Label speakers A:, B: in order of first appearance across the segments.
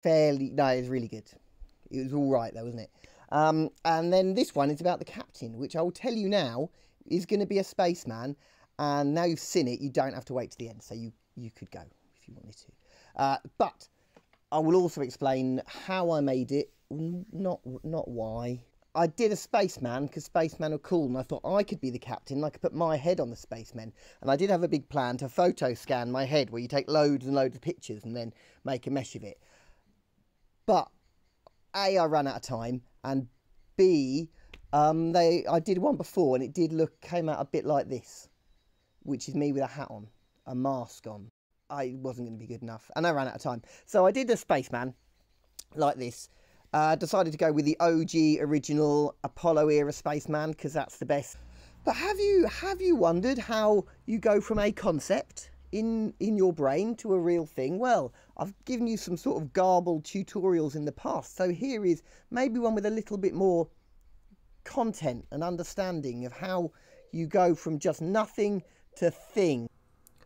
A: fairly, no, it was really good. It was all right though, wasn't it? And then this one is about the captain, which I will tell you now is going to be a spaceman. And now you've seen it, you don't have to wait to the end. So you could go if you wanted to. But I will also explain how I made it, not why. I did a spaceman because spacemen are cool, and I thought I could be the captain. I could put my head on the spacemen, and I did have a big plan to photo scan my head, where you take loads and loads of pictures and then make a mesh of it. But A, I ran out of time, and B, I did one before, and it came out a bit like this, which is me with a hat on, a mask on. I wasn't going to be good enough, and I ran out of time, so I did a spaceman like this. Decided to go with the OG original Apollo era spaceman because that's the best. But have you wondered how you go from a concept in your brain to a real thing? Well, I've given you some sort of garbled tutorials in the past, so here is maybe one with a little bit more content and understanding of how you go from just nothing to thing.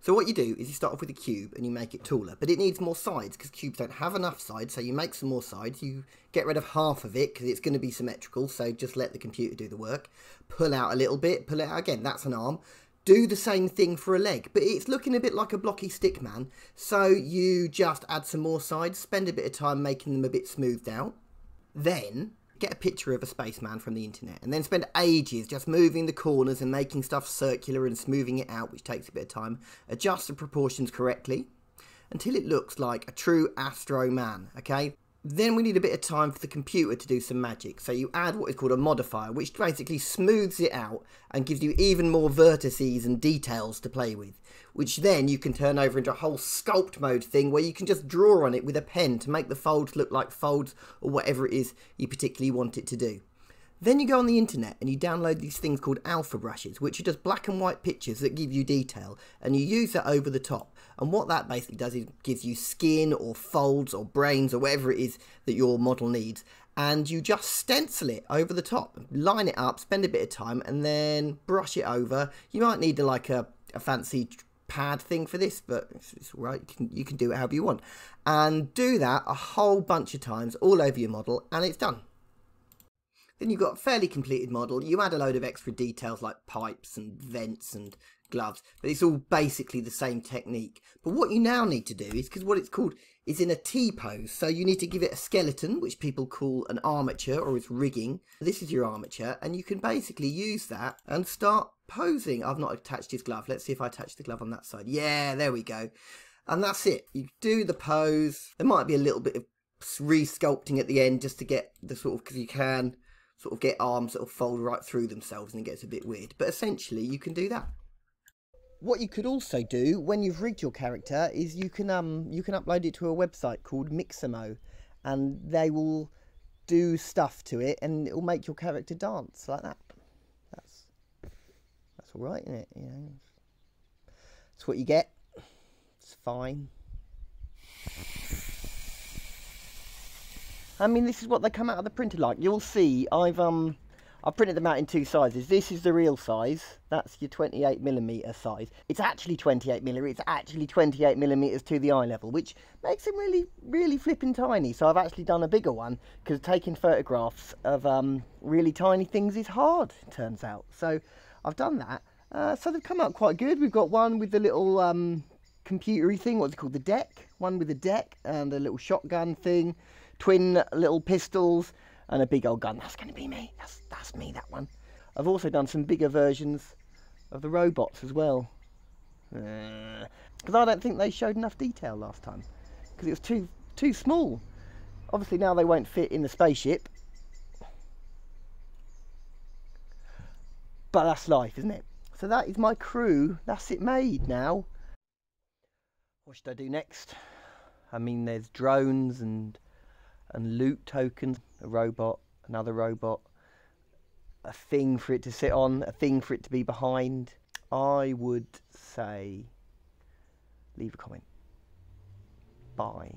A: So what you do is you start off with a cube and you make it taller, but it needs more sides because cubes don't have enough sides, so you make some more sides. You get rid of half of it because it's going to be symmetrical, so just let the computer do the work. Pull out a little bit, pull it out again, that's an arm. Do the same thing for a leg, but it's looking a bit like a blocky stick man, so you just add some more sides, spend a bit of time making them a bit smoothed out. Then get a picture of a spaceman from the internet and then spend ages just moving the corners and making stuff circular and smoothing it out, which takes a bit of time. Adjust the proportions correctly until it looks like a true astro man, okay? Then we need a bit of time for the computer to do some magic. So you add what is called a modifier, which basically smooths it out and gives you even more vertices and details to play with, which then you can turn over into a whole sculpt mode thing where you can just draw on it with a pen to make the folds look like folds or whatever it is you particularly want it to do. Then you go on the internet and you download these things called alpha brushes, which are just black and white pictures that give you detail, and you use that over the top. And what that basically does is gives you skin or folds or brains or whatever it is that your model needs, and you just stencil it over the top, line it up, spend a bit of time, and then brush it over. You might need like a fancy pad thing for this, but it's all right. You can do it however you want, and do that a whole bunch of times all over your model, and it's done. Then you've got a fairly completed model. You add a load of extra details like pipes and vents and gloves, but it's all basically the same technique. But what you now need to do is, because what it's called is in a T pose, so you need to give it a skeleton, which people call an armature or its rigging. This is your armature, and you can basically use that and start posing. I've not attached his glove. Let's see if I attach the glove on that side. Yeah, there we go. And that's it. You do the pose. There might be a little bit of re-sculpting at the end just to get the sort of, because you can sort of get arms that will fold right through themselves and it gets a bit weird. But essentially you can do that. What you could also do when you've rigged your character is you can upload it to a website called Mixamo, and they will do stuff to it and it will make your character dance like that. That's all right, isn't it? You know, that's what you get. It's fine. I mean, this is what they come out of the printer like. You'll see, I've printed them out in two sizes. This is the real size. That's your 28mm size. It's actually 28mm. It's actually 28mm to the eye level, which makes them really, really flipping tiny. So I've actually done a bigger one because taking photographs of really tiny things is hard, it turns out. So I've done that. So they've come out quite good. We've got one with the little computery thing. What's it called? The deck. One with the deck and a little shotgun thing. Twin little pistols and a big old gun. That's going to be me. That's me, that one. I've also done some bigger versions of the robots as well, because I don't think they showed enough detail last time because it was too small. Obviously now they won't fit in the spaceship, but that's life, isn't it? So that is my crew. That's it made now. What should I do next? I mean, there's drones and loot tokens, a robot, another robot, a thing for it to sit on, a thing for it to be behind. I would say leave a comment. Bye.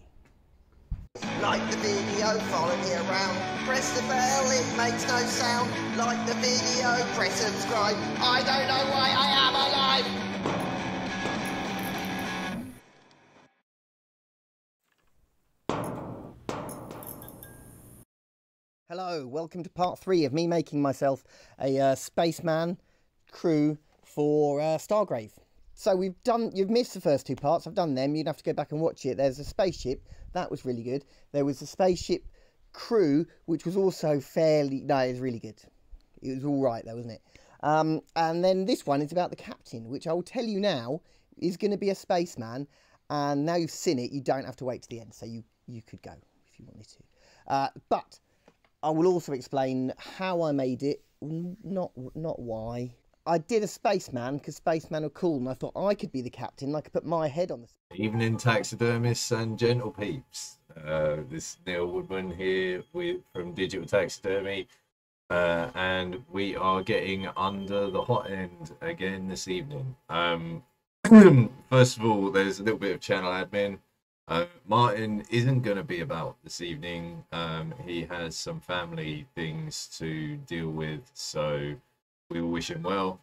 A: Like the video, follow me around, press the bell, it makes no sound. Like the video, press subscribe. I don't know why I am alive. Hello, welcome to part 3 of me making myself a spaceman crew for Stargrave. So you've missed the first 2 parts, I've done them, you'd have to go back and watch it. There's a spaceship, that was really good. There was a spaceship crew, which was also it was really good. It was alright though, wasn't it? And then this one is about the captain, which I will tell you now is going to be a spaceman. And now you've seen it, you don't have to wait to the end, so you could go if you wanted to. But I will also explain how I made it, not why. I did a spaceman because spacemen are cool, and I thought I could be the captain. I could put my head on the.
B: Evening, taxidermists and gentle peeps. This is Neil Woodman here from Digital Taxidermy, and we are getting under the hot end again this evening. First of all, there's a little bit of channel admin. Martin isn't going to be about this evening. He has some family things to deal with, so we will wish him well.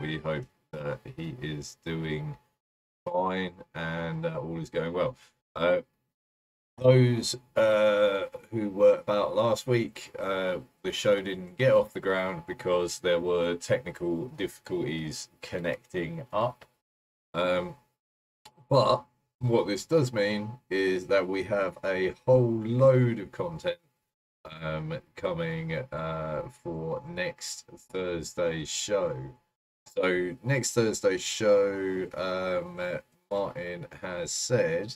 B: We hope that he is doing fine and all is going well. Those who were about last week, the show didn't get off the ground because there were technical difficulties connecting up. But what this does mean is that we have a whole load of content coming for next Thursday's show. So next Thursday's show, Martin has said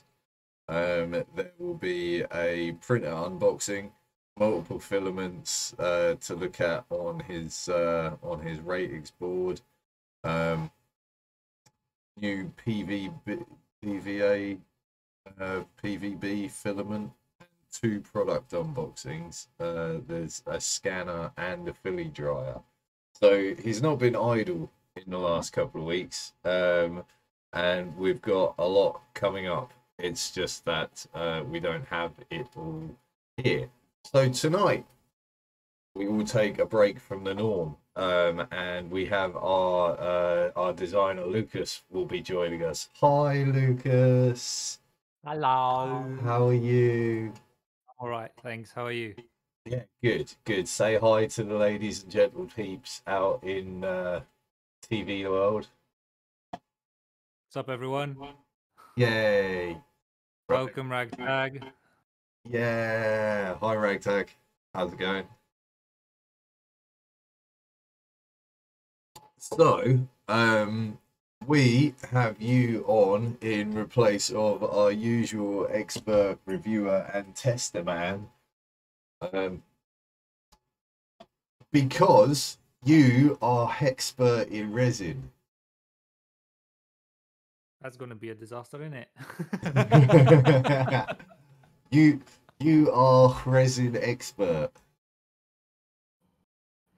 B: there will be a printer unboxing, multiple filaments to look at on his ratings board, new PVA, PVB filament, 2 product unboxings. There's a scanner and a filly dryer. So he's not been idle in the last couple of weeks, and we've got a lot coming up. It's just that we don't have it all here. So tonight we will take a break from the norm, and we have our designer Lucas will be joining us. Hi, Lucas.
C: Hello.
B: How are you?
C: All right, thanks. How are you?
B: Yeah, good. Say hi to the ladies and gentle peeps out in TV world.
C: What's up, everyone?
B: Yay!
C: Welcome, Ragtag.
B: Yeah. Hi, Ragtag. How's it going? So, we have you on in replace of our usual expert reviewer and tester man, because you are expert in resin.
C: That's going to be a disaster, isn't
B: it? you are resin expert,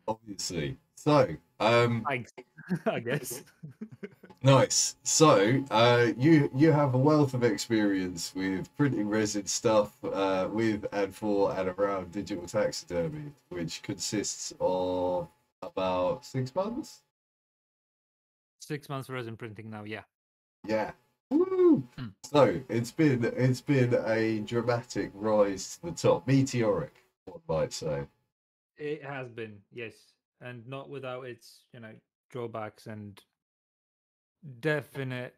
B: obviously. So,
C: thanks, I guess.
B: Nice. So, you have a wealth of experience with printing resin stuff with and for and around digital taxidermy, which consists of about 6 months.
C: 6 months resin printing now, yeah.
B: Yeah. Woo! So it's been a dramatic rise to the top, meteoric, one might say.
C: It has been, yes, and not without its drawbacks and definite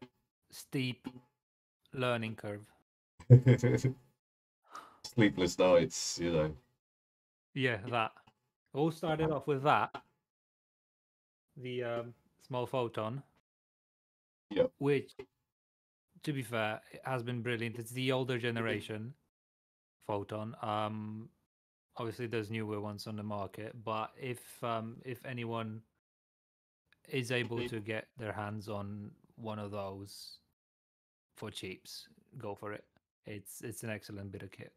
C: steep learning curve.
B: Sleepless nights,
C: Yeah, that all started off with that. The small photon.
B: Yep.
C: Which, to be fair, has been brilliant. It's the older generation photon. Obviously there's newer ones on the market, but if anyone is able to get their hands on one of those for cheaps, go for it. It's an excellent bit of kit.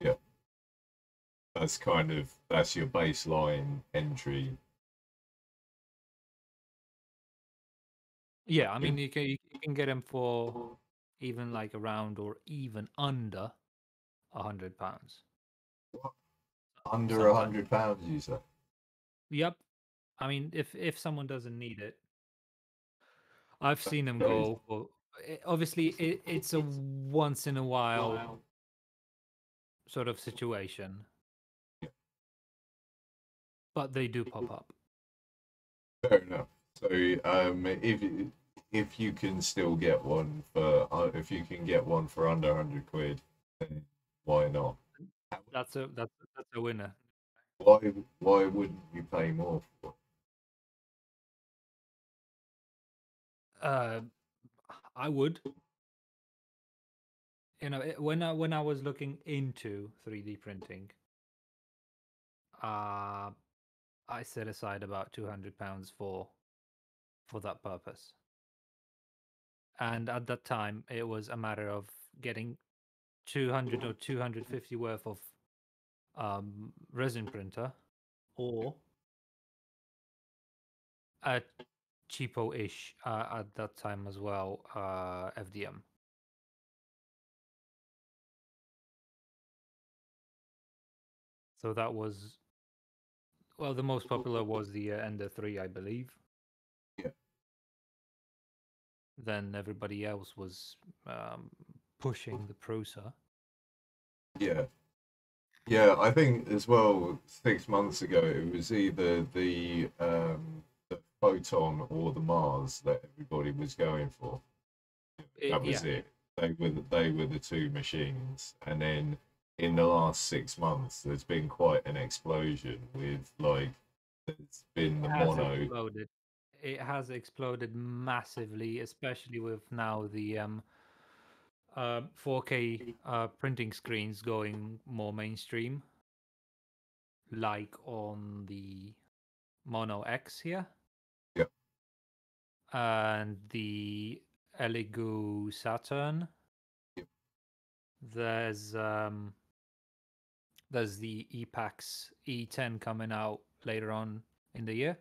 B: Yeah. That's your baseline entry.
C: Yeah, I mean you can get them for even like around or even under £100.
B: Under £100, you say?
C: Yep. I mean, if someone doesn't need it, I've seen them go. Obviously, it's a once in a while sort of situation, but they do pop up.
B: Fair enough. So, if you can still get one for if you can get one for under 100 quid, then why not?
C: That's a winner.
B: Why wouldn't you pay more for
C: Uh, I would. When I was looking into 3D printing, I set aside about £200 for that purpose. And at that time, it was a matter of getting 200 or 250 worth of resin printer, or a cheapo-ish at that time as well, FDM. So that was, well, the most popular was the Ender 3, I believe.
B: Yeah.
C: Then everybody else was pushing the Prusa.
B: Yeah. Yeah, I think as well, 6 months ago, it was either the Photon or the Mars that everybody was going for. That was
C: Yeah.
B: it. They were the two machines. And then in the last 6 months, there's been quite an explosion with like there's been the mono.
C: Exploded. It has exploded massively, especially with now the 4K printing screens going more mainstream, like on the Mono X here.
B: Yeah.
C: And the Elegoo Saturn.
B: Yeah.
C: There's the EPAX E10 coming out later on in the year.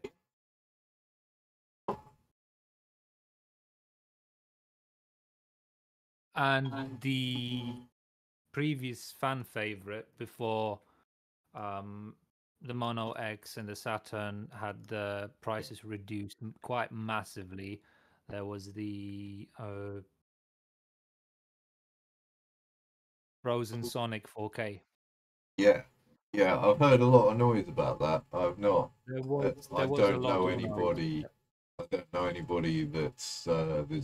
C: And the previous fan favorite before the Mono X and the Saturn had the prices reduced quite massively. There was the Frozen Sonic 4K.
B: Yeah. Yeah, I've heard a lot of noise about that. I've not.
C: There was
B: I
C: a
B: don't
C: lot
B: know
C: of noise.
B: anybody. I don't know anybody that's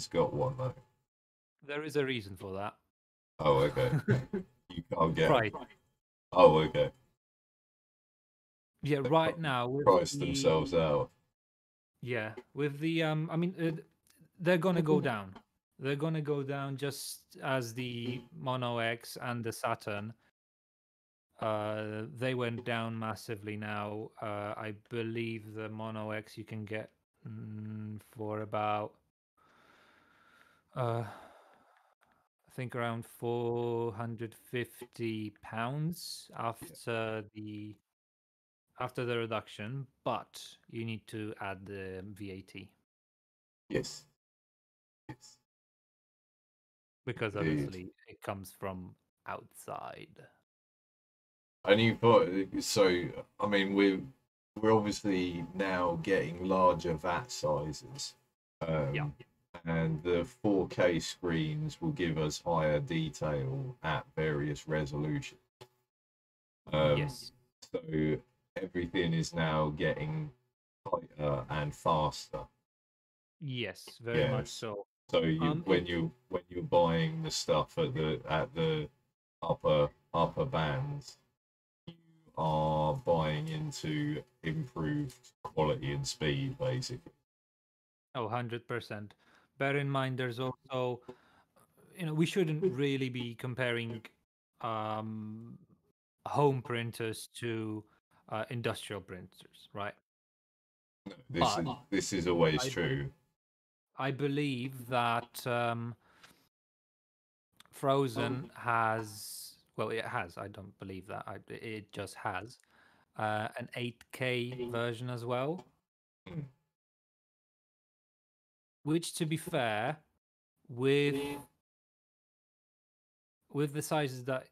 B: got one though.
C: There is a reason for that.
B: Oh, okay. You can't get 'em.
C: Right.
B: Oh, okay.
C: Yeah, right now with
B: Price
C: the
B: themselves out.
C: yeah, with the I mean they're gonna go down. They're gonna go down just as the Mono X and the Saturn. They went down massively now. I believe the Mono X you can get for about I think around £450 after the reduction, but you need to add the VAT.
B: Yes. Yes.
C: Because
B: Indeed.
C: obviously it comes from outside.
B: And you thought so. I mean, we're obviously now getting larger VAT sizes.
C: Yeah.
B: And the 4K screens will give us higher detail at various resolutions.
C: Yes.
B: So everything is now getting tighter and faster.
C: Yes, very much
B: Yes.
C: so.
B: So when you're buying the stuff at the upper bands, you are buying into improved quality and speed, basically.
C: Oh, 100%. Bear in mind, there's also, we shouldn't really be comparing home printers to industrial printers, right?
B: No, this is always true.
C: I believe that Frozen has, well, it has. I don't believe that. It just has an 8K version as well.
B: Mm.
C: Which, to be fair, with the sizes that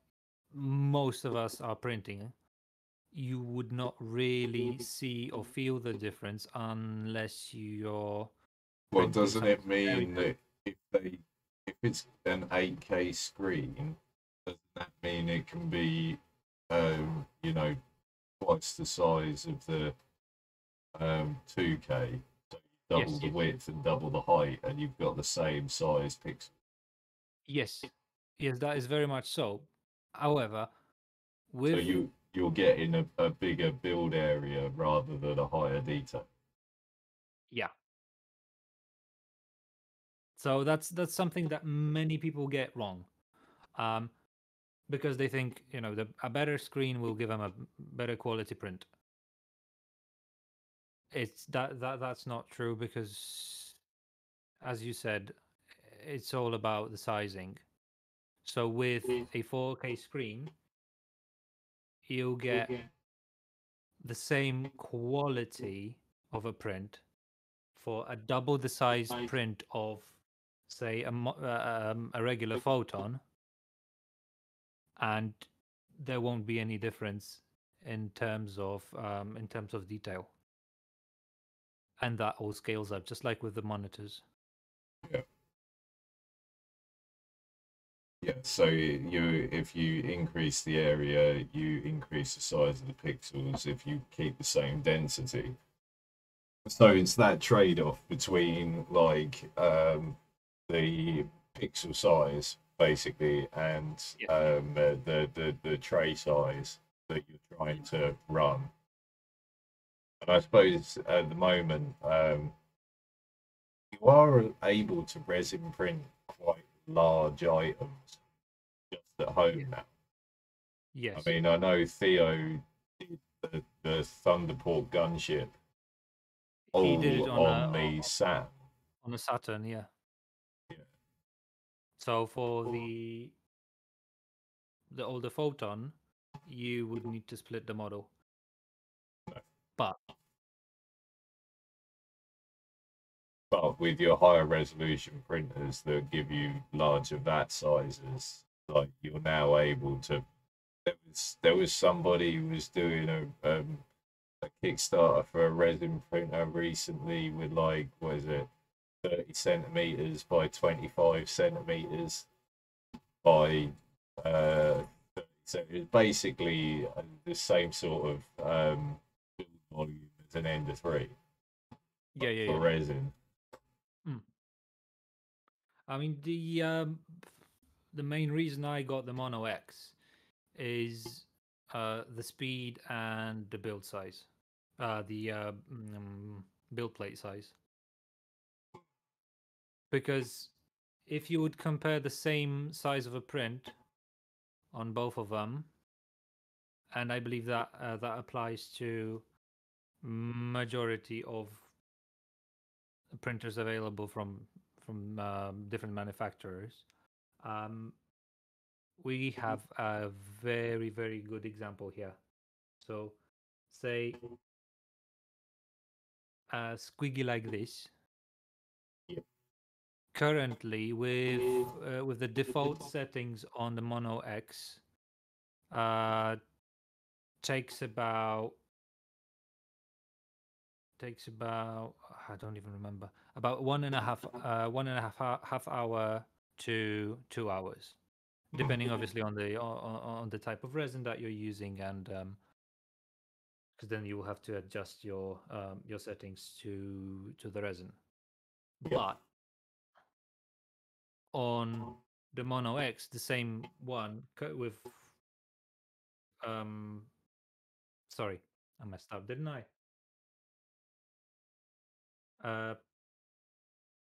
C: most of us are printing, you would not really see or feel the difference unless you're
B: Well,
C: printing
B: doesn't it
C: something very
B: mean that if it's an 8K screen, doesn't that mean it can be, twice the size of the 2K, so you double
C: Yes.
B: the width and double the height, and you've got the same size pixel.
C: Yes, yes, that is very much so. However,
B: So
C: with
B: you're getting a bigger build area rather than a higher detail.
C: yeah, so that's something that many people get wrong, um, because they think a better screen will give them a better quality print. It's that's not true because, as you said, it's all about the sizing. So with a 4K screen, you'll get the same quality of a print for a double the size print of, say, a regular photon, and there won't be any difference in terms of detail, and that all scales up just like with the monitors.
B: Yeah. Yeah, so if you increase the area, you increase the size of the pixels if you keep the same density. So it's that trade-off between like the pixel size basically and the tray size that you're trying to run. And I suppose at the moment you are able to resin print quite large items just at home now.
C: Yes.
B: I mean, I know Theo did the Thunderport gunship
C: He did it
B: on the Saturn.
C: on the Saturn, yeah.
B: Yeah.
C: So for the older photon, you would need to split the model. But
B: with your higher resolution printers that give you larger vat sizes, like you're now able to. There was somebody who was doing a Kickstarter for a resin printer recently with like what is it, 30 centimeters by 25 centimeters by 30 centimeters. Basically, the same sort of build volume as an Ender 3 for resin.
C: I mean, the main reason I got the Mono X is the speed and the build size, the build plate size. Because if you would compare the same size of a print on both of them, and I believe that that applies to majority of printers available from different manufacturers. We have a very, very good example here. So, say a squiggy like this.
B: Yep.
C: Currently, with the default settings on the Mono X, takes about I don't even remember, about one and a half hour to 2 hours, depending obviously on the type of resin that you're using, and because then you will have to adjust your settings to the resin.
B: Yep.
C: But on the Mono X, the same one with sorry, I messed up, didn't I?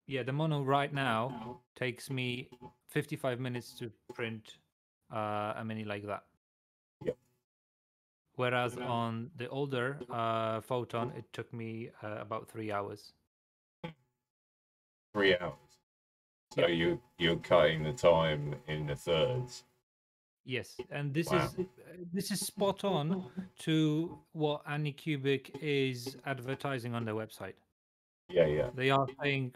C: Yeah, the Mono right now takes me 55 minutes to print a mini like that.
B: Yep.
C: Whereas on the older Photon, it took me about 3 hours.
B: 3 hours. So you're cutting the time in the thirds.
C: Yes, and this is spot on to what Anycubic is advertising on their website.
B: Yeah.
C: They are saying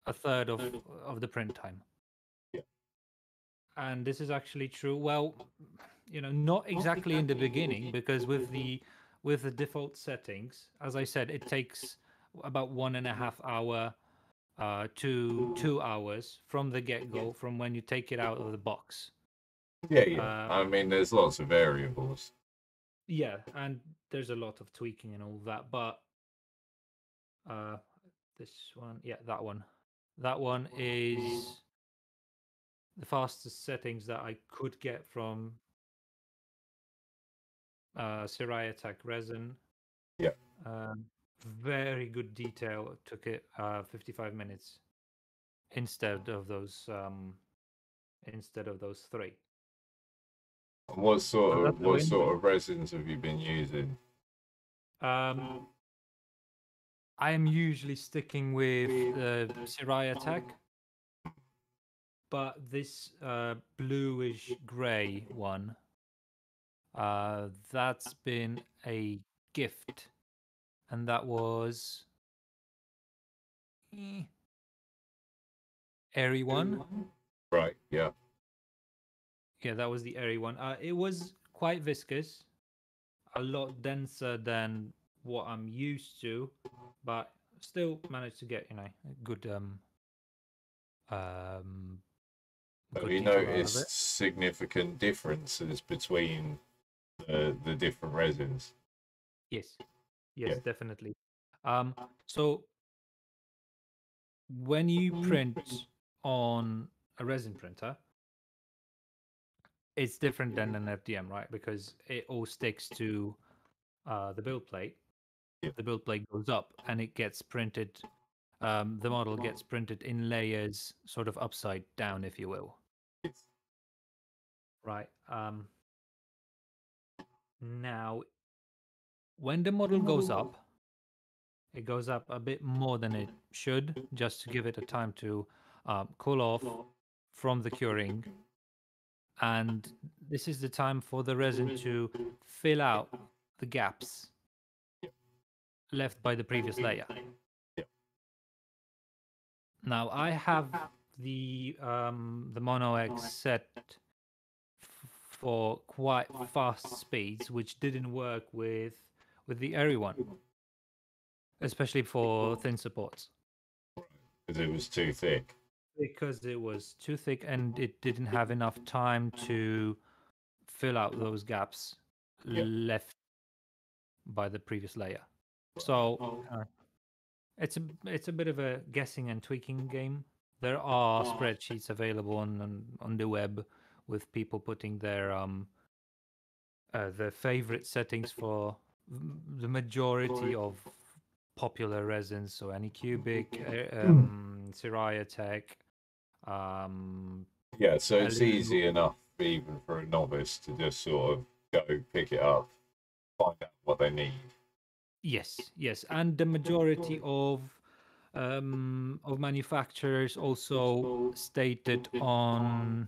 C: a third of the print time.
B: Yeah.
C: And this is actually true. Well, not exactly in the beginning, because with the default settings, as I said, it takes about 1.5 hour to 2 hours from the get-go, from when you take it out of the box.
B: Yeah. I mean, there's lots of variables.
C: Yeah, and there's a lot of tweaking and all that, but This one, yeah, that one. That one is the fastest settings that I could get from Siraya Tech resin.
B: Yeah.
C: Very good detail. It took it 55 minutes instead of those 3.
B: What
C: So
B: sort
C: that's
B: of
C: a
B: what
C: win.
B: sort of resins have you been using?
C: I am usually sticking with Siraya Tech, but this bluish grey one, that's been a gift, and that was Airy one.
B: Right. Yeah.
C: Yeah, that was the Airy one. It was quite viscous, a lot denser than what I'm used to, but still managed to get a good
B: Have
C: good
B: you
C: detail out of it.
B: noticed significant differences between the different resins?
C: Yes,
B: Yeah.
C: yes, definitely. So when you print on a resin printer, it's different than an FDM, right? Because it all sticks to the build plate.
B: Yeah.
C: The build plate goes up and it gets printed. The model gets printed in layers, sort of upside down, if you will.
B: Yes.
C: Right. Now, when the model goes up, it goes up a bit more than it should, just to give it a time to cool off from the curing. And this is the time for the resin to fill out the gaps left by the previous layer.
B: Yeah.
C: Now, I have the Mono X set for quite fast speeds, which didn't work with the Airy one, especially for thin supports,
B: Because it was too thick.
C: because it was too thick and it didn't have enough time to fill out those gaps
B: Yeah.
C: left by the previous layer. So it's a bit of a guessing and tweaking game. There are spreadsheets available on the web with people putting their favorite settings for the majority of popular resins. So Anycubic, Siraya Tech,
B: Yeah. So it's
C: Alluvial.
B: easy enough even for a novice to just sort of go pick it up, find out what they need.
C: Yes, yes, and the majority of manufacturers also stated on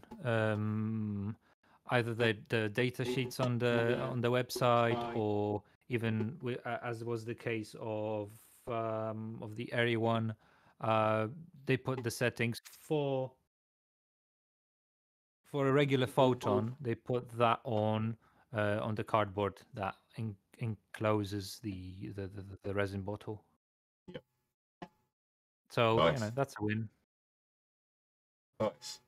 C: either the data sheets on the website, or even as was the case of the Airy one, they put the settings for a regular photon. They put that on the cardboard that encloses the resin bottle.
B: Yeah.
C: So
B: Nice.
C: that's a win.
B: Nice.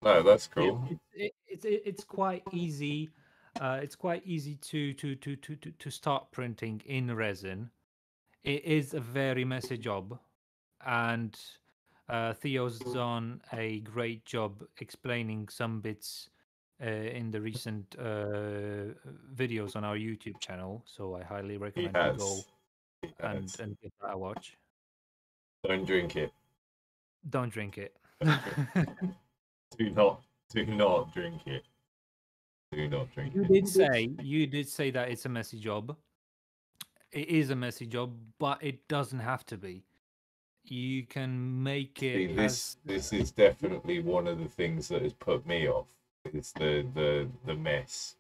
B: No, that's
C: Yeah,
B: cool.
C: it's quite easy. It's quite easy to start printing in resin. It is a very messy job, and Theo's done a great job explaining some bits in the recent videos on our YouTube channel. So I highly
B: He
C: recommend you go
B: has. He has.
C: and give that a watch.
B: Don't drink it.
C: Don't drink it.
B: Don't drink. Do not. Do not drink it. Do not drink it.
C: You did say that it's a messy job. It is a messy job, but it doesn't have to be. You can make
B: See,
C: it as
B: this is definitely one of the things that has put me off. It's the mess,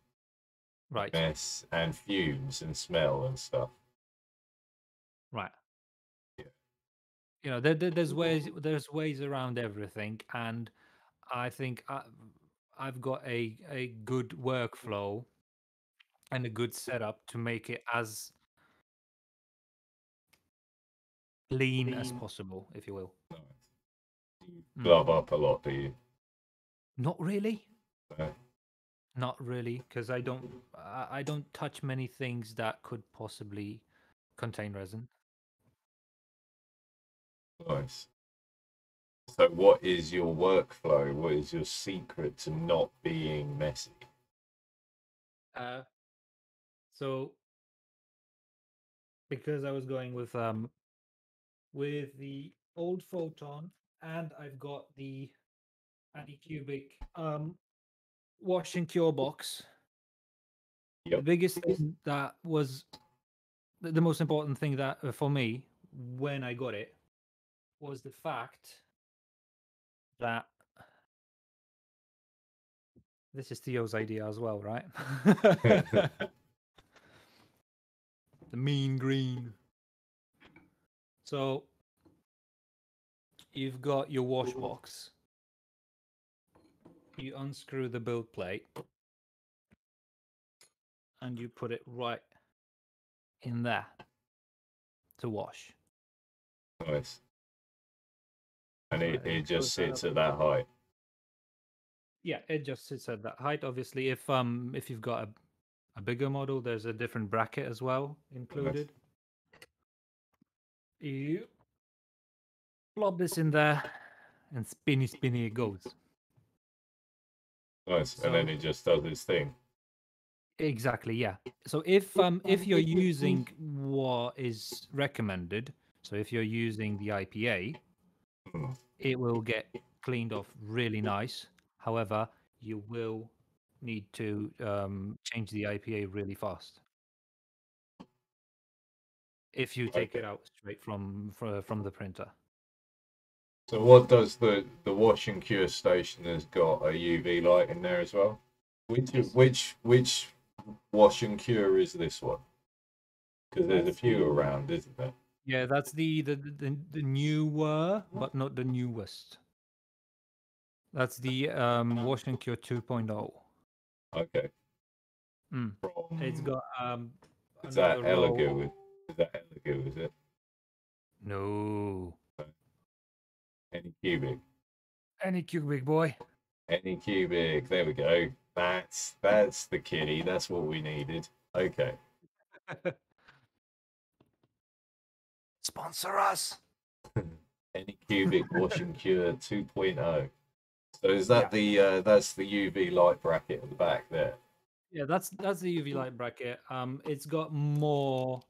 C: right,
B: mess and fumes and smell and stuff.
C: right.
B: Yeah.
C: There's ways around everything, and I think I've got a good workflow and a good setup to make it as lean as possible, if you will.
B: Nice. You
C: Mm.
B: glove up a lot, do you?
C: Not really.
B: No?
C: Not really, because I don't touch many things that could possibly contain resin.
B: Nice. So, what is your workflow? What is your secret to not being messy?
C: So because I was going with the old photon, and I've got the anti-cubic wash and cure box. The
B: Yep.
C: biggest thing that was the most important thing that for me when I got it was the fact that this is Theo's idea as well, right? The mean green. So you've got your wash box. You unscrew the build plate and you put it right in there to wash.
B: Nice. And
C: Right,
B: it
C: and
B: just
C: close that up.
B: sits at that height.
C: Yeah, it just sits at that height. Obviously, if you've got a bigger model, there's a different bracket as well included. You plop this in there, and spinny spinny it goes.
B: Nice. And then
C: So
B: it just does its thing.
C: exactly, yeah. So if you're using what is recommended, so if you're using the IPA,
B: Hmm.
C: it will get cleaned off really nice. However, you will need to change the IPA really fast if you take
B: Okay.
C: it out straight from the printer.
B: So what does the wash and cure station has got a UV light in there as well?
C: Yes.
B: Which wash and cure is this one? Because there's a
C: That's
B: few
C: the
B: around, isn't there?
C: yeah, that's the newer, but not the newest. That's the Wash and Cure 2.0.
B: Okay.
C: Mm. It's
B: From
C: got
B: is that
C: another row.
B: Elegoo? Is that Elegoo? Is it?
C: No,
B: Any cubic?
C: any cubic boy.
B: Any cubic? There we go. That's the kitty. That's what we needed. Okay.
C: Sponsor us.
B: Any cubic wash and cure 2.0. So is
C: Yeah,
B: that the that's the UV light bracket at the back there?
C: yeah. That's the UV light bracket. It's got more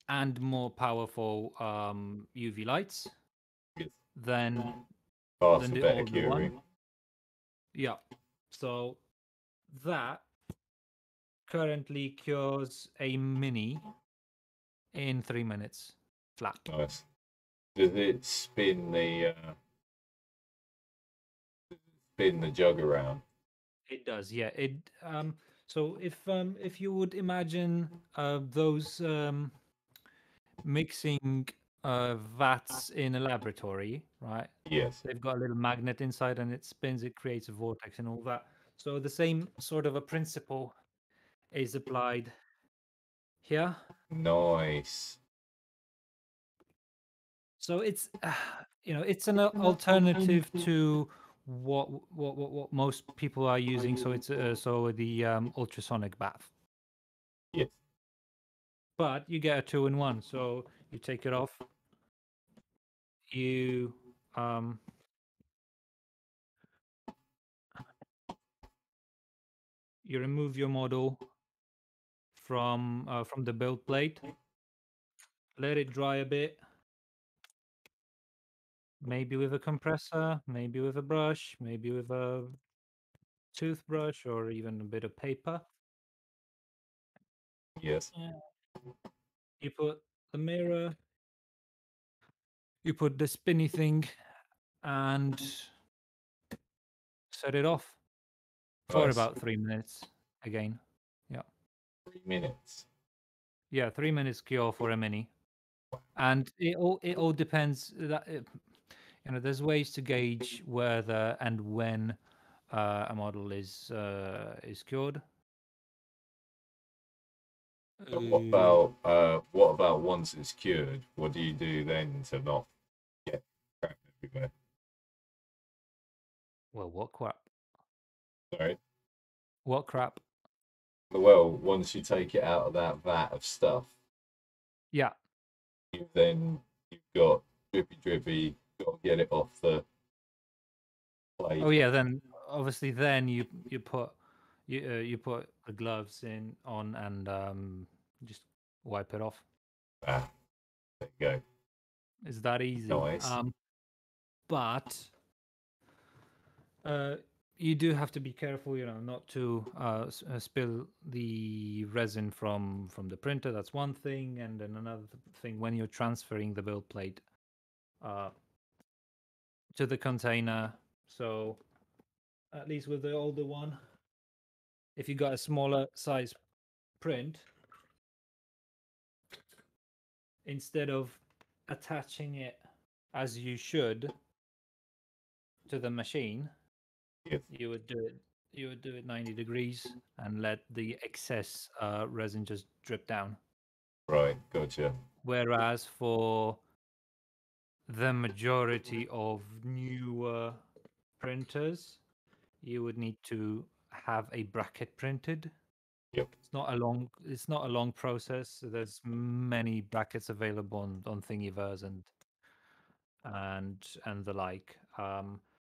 C: and more powerful UV lights
B: It's
C: than
B: faster,
C: the
B: better
C: older one.
B: curing.
C: Yeah. So that currently cures a mini in 3 minutes flat.
B: Nice. Does it spin the jug around?
C: It does, yeah. It so if you would imagine those mixing vats in a laboratory, right?
B: Yes.
C: They've got a little magnet inside and it spins, it creates a vortex and all that. So the same sort of a principle is applied here.
B: Nice.
C: So it's it's an alternative to what most people are using. So it's so the ultrasonic bath,
B: Yes.
C: but you get a two-in-one. So you take it off, you um you remove your model from the build plate, let it dry a bit, maybe with a compressor, maybe with a brush, maybe with a toothbrush, or even a bit of paper.
B: Yes.
C: Yeah. You put the mirror, you put the spinny thing, and set it off for
B: Nice.
C: about 3 minutes again. Yeah.
B: 3 minutes.
C: Yeah, 3 minutes cure for a mini. And it all depends that there's ways to gauge whether and when a model is cured.
B: So
C: Uh,
B: what about once it's cured? What do you do then to not get crap everywhere?
C: well, what crap?
B: Sorry.
C: What crap?
B: Well, once you take it out of that vat of stuff,
C: Yeah.
B: then you've got drippy. Got to get it off the plate.
C: Oh yeah, then obviously then you put you put the gloves in on and just wipe it off.
B: Ah, there you go.
C: It's that easy.
B: Nice.
C: But you do have to be careful, not to spill the resin from the printer. That's one thing, and then another thing when you're transferring the build plate to the container. So at least with the older one, if you got a smaller size print, instead of attaching it as you should to the machine,
B: Yes.
C: you would do it 90 degrees and let the excess resin just drip down.
B: Right, gotcha.
C: Whereas for the majority of newer printers, you would need to have a bracket printed.
B: Yep.
C: It's not a long process. There's many brackets available on Thingiverse and the like.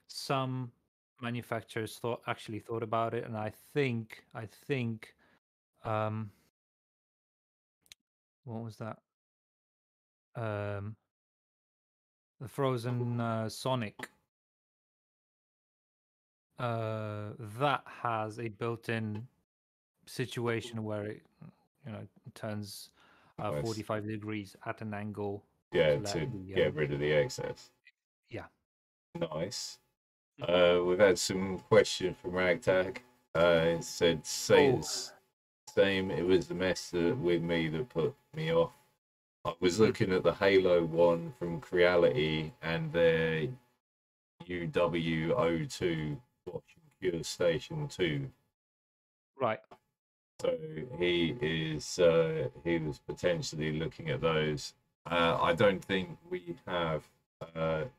C: Some manufacturers actually thought about it, and I think what was that? The Frozen Sonic. That has a built-in situation where it turns
B: Nice.
C: 45 degrees at an angle.
B: Yeah,
C: let
B: to
C: the,
B: get rid of the excess.
C: Yeah.
B: Nice. We've had some question from Ragtag. It said, same. It was the mess with me that put me off. I was looking at the Halo one from Creality and their UW02 Watch and Cure Station 2.
C: Right.
B: So he was potentially looking at those. I don't think we have had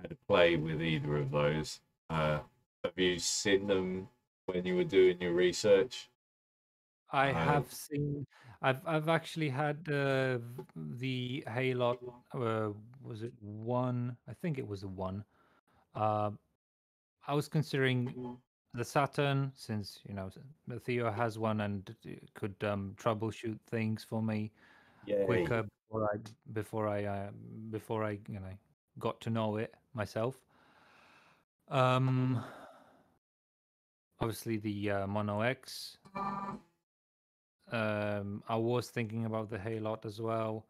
B: a play with either of those. Have you seen them when you were doing your research?
C: I have seen. I've actually had the Halo. Was it one? I think it was a one. I was considering the Saturn since Theo has one and could troubleshoot things for me quicker before I got to know it myself. Obviously the Mono X. I was thinking about the Halot as well,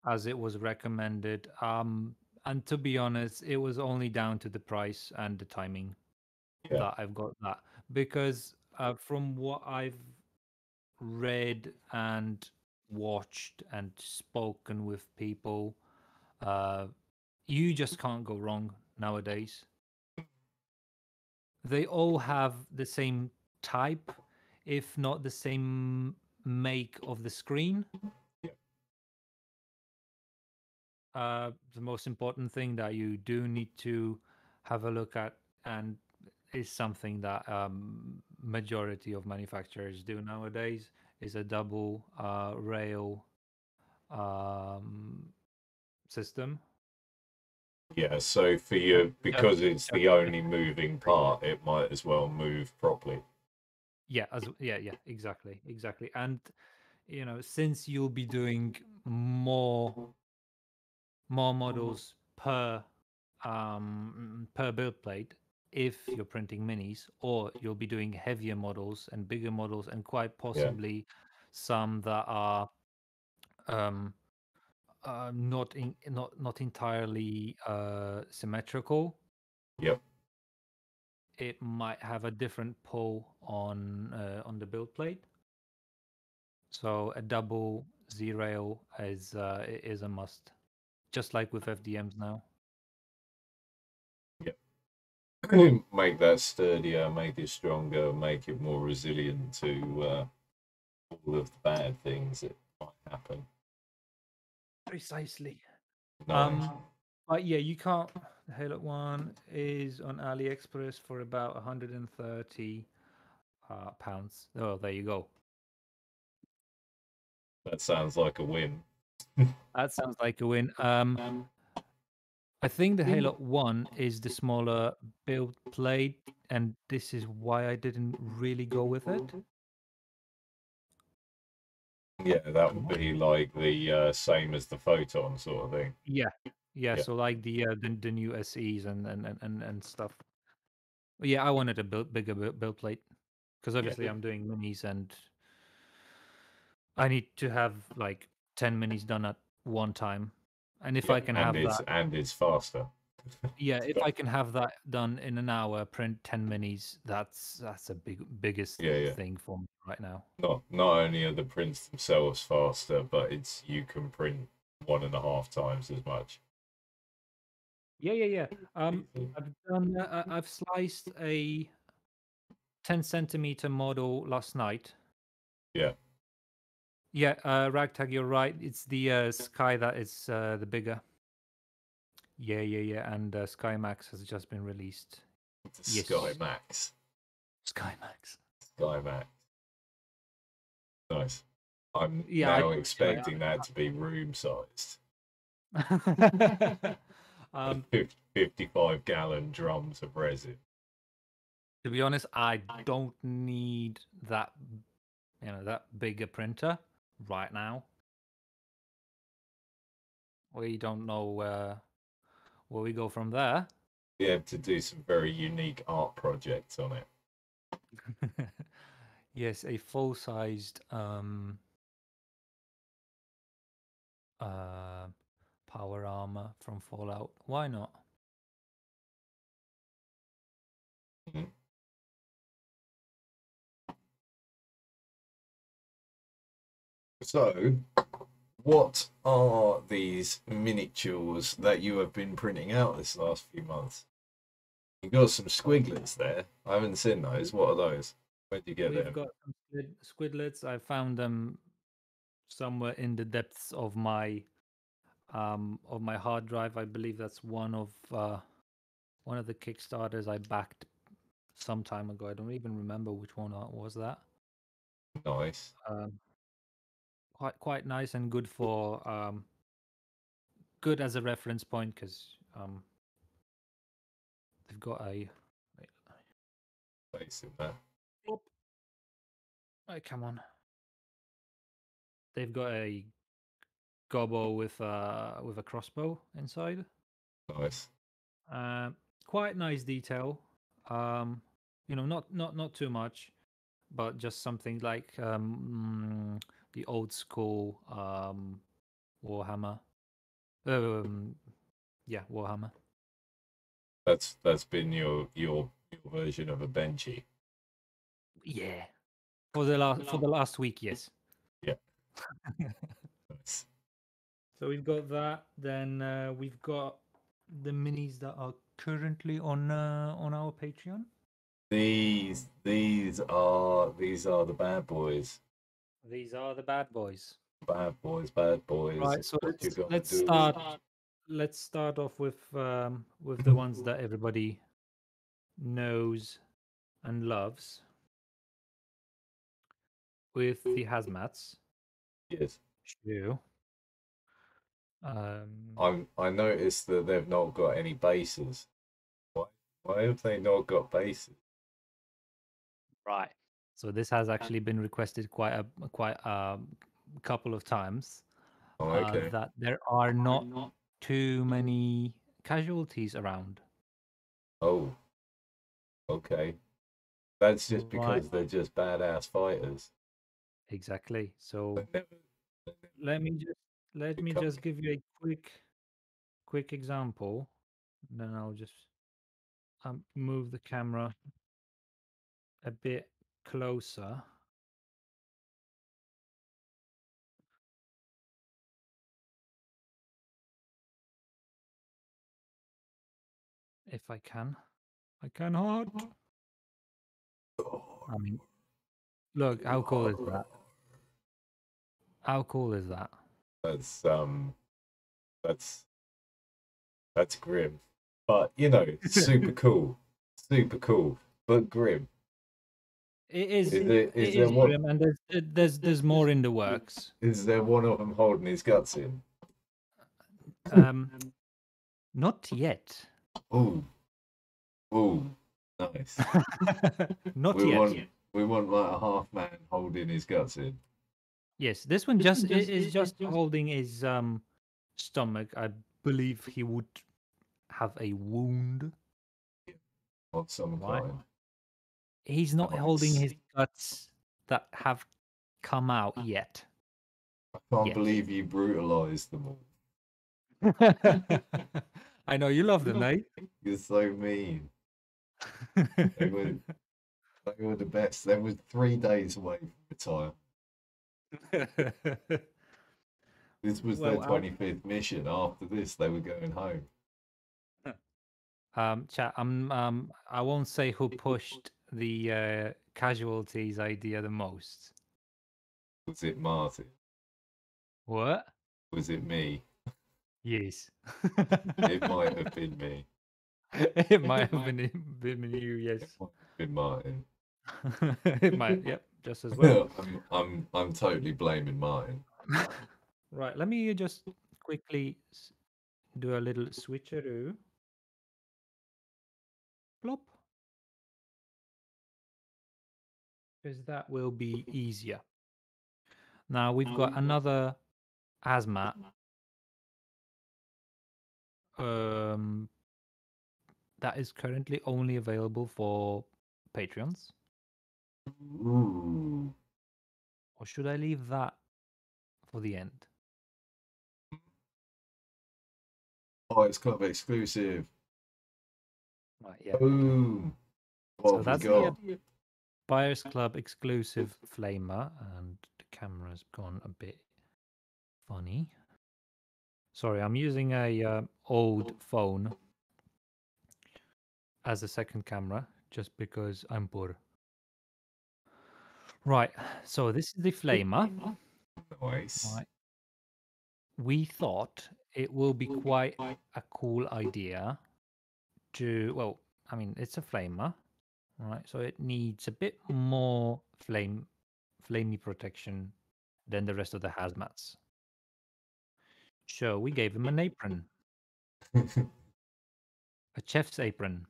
C: as it was recommended. And to be honest, it was only down to the price and the timing that I've got that. Because from what I've read and watched and spoken with people, you just can't go wrong nowadays. They all have the same type, if not the same make of the screen. The most important thing that you do need to have a look at, and is something that majority of manufacturers do nowadays, is a double rail system.
B: Yeah, so for you, because it's the only moving part, it might as well move properly.
C: Yeah, exactly. And since you'll be doing more models per build plate, if you're printing minis, or you'll be doing heavier models and bigger models, and quite possibly some that are not entirely symmetrical.
B: Yep.
C: It might have a different pull on the build plate. So a double Z-rail is a must, just like with FDMs now.
B: Yep. Make that sturdier, make it stronger, make it more resilient to all of the bad things that might happen.
C: Precisely.
B: Nice.
C: But yeah, you can't. The Halo one is on AliExpress for about 130 pounds. Oh, there you go.
B: That sounds like a win.
C: That sounds like a win. I think the Halo 1 is the smaller build plate, and this is why I didn't really go with it.
B: Yeah, that would be like the same as the Photon sort of thing.
C: Yeah,
B: Yeah.
C: so like the new SEs and stuff. Yeah, I wanted a bigger build plate because obviously I'm doing minis and I need to have like 10 minis done at one time. And if I can have that,
B: and it's faster.
C: yeah, if I can have that done in an hour, print 10 minis, that's a biggest
B: Yeah.
C: thing for me right now.
B: Not only are the prints themselves faster, but it's you can print 1.5 times as much.
C: Yeah. I've sliced a 10 centimeter model last night.
B: Yeah.
C: Yeah, Ragtag, you're right. It's the Sky that is the bigger. Yeah. And Sky Max has just been released.
B: Yes. Sky Max.
C: Sky Max.
B: Sky Max. Nice. I'm now expecting that to be room sized. 55-gallon drums of resin.
C: To be honest, I don't need that, that bigger printer right now. We don't know where we go from there.
B: Be able to do some very unique art projects on it.
C: Yes, a full-sized power armor from Fallout. Why not?
B: Mm-hmm. So, what are these miniatures that you have been printing out this last few months? You've got some squigglets there. I haven't seen those. What are those? Where did you get them?
C: We've got some squidlets. I found them somewhere in the depths of my hard drive. I believe that's one of the Kickstarters I backed some time ago. I don't even remember which one was that.
B: Nice.
C: Quite nice and good for good as a reference point because they've got a
B: Place in there.
C: oh, come on. They've got a gobbo with a crossbow inside.
B: Nice.
C: Quite nice detail. Not too much, but just something like the old school Warhammer. Warhammer.
B: That's been your version of a Benchy.
C: Yeah. For the last week, yes.
B: Yeah. Nice.
C: So we've got that. Then we've got the minis that are currently on our Patreon.
B: These are the bad boys.
C: These are the bad boys.
B: Bad boys.
C: Right. So let's start off with the ones that everybody knows and loves. With the hazmats.
B: Yes.
C: True.
B: I noticed that they've not got any bases. Why have they not got bases?
C: Right. So this has actually been requested quite a couple of times.
B: Oh, okay.
C: That there are not too many casualties around.
B: Oh. Okay. That's just because they're just badass fighters.
C: Exactly. So let me just give you a quick example. Then I'll just move the camera a bit closer. If I can. I cannot. I mean, look, how cool is that? How cool is that?
B: That's grim. But super cool. Super cool. But grim.
C: It is grim, and there's more in the works.
B: Is there one of them holding his guts in?
C: Not yet.
B: Oh, oh, nice.
C: Not
B: We
C: yet.
B: want like a half man holding his guts in.
C: Yes, this one is just holding his stomach. I believe he would have a wound.
B: Of some
C: Right.
B: kind.
C: He's not holding
B: Nice.
C: his guts that have come out yet.
B: I can't
C: Yes.
B: believe you brutalized them all.
C: I know you love them, eh?
B: You're so mean. They were the best. They were 3 days away from retire. This was their
C: Well,
B: 25th mission. After this, they were going home.
C: chat. I won't say who pushed the casualties idea the most.
B: Was it Martin?
C: What?
B: Was it me?
C: Yes.
B: It might have been me.
C: It might have been you. Yes.
B: It might have been Martin.
C: It might. Yep. Just as well.
B: I'm totally blaming Martin.
C: Right. Let me just quickly do a little switcheroo. Plop. Because that will be easier. Now we've got another hazmat. That is currently only available for Patreons.
B: Ooh.
C: Or should I leave that for the end?
B: Oh, it's club exclusive.
C: Right, yeah.
B: Boom. What
C: So
B: have
C: that's
B: we got?
C: the Buyers Club exclusive flamer, and the camera's gone a bit funny. Sorry, I'm using a old phone as a second camera just because I'm poor. Right, so this is the flamer.
B: Nice.
C: Right. We thought it will be quite a cool idea to, well, I mean, it's a flamer, right? So it needs a bit more flamey protection than the rest of the hazmats. So we gave him an apron, a chef's apron.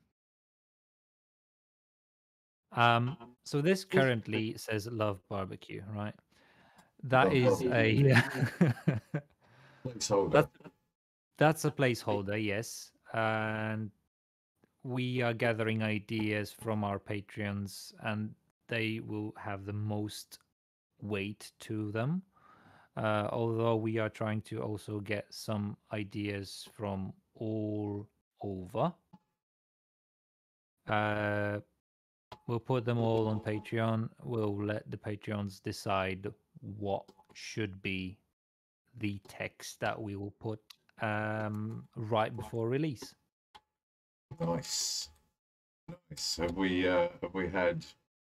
C: So this currently says Love Barbecue, right? That
B: Love
C: is
B: barbecue.
C: a
B: Placeholder.
C: that's a placeholder, yes. And we are gathering ideas from our Patreons, and they will have the most weight to them. Although we are trying to also get some ideas from all over. We'll put them all on Patreon. We'll let the Patreons decide what should be the text that we will put right before release.
B: Nice. Nice. Have we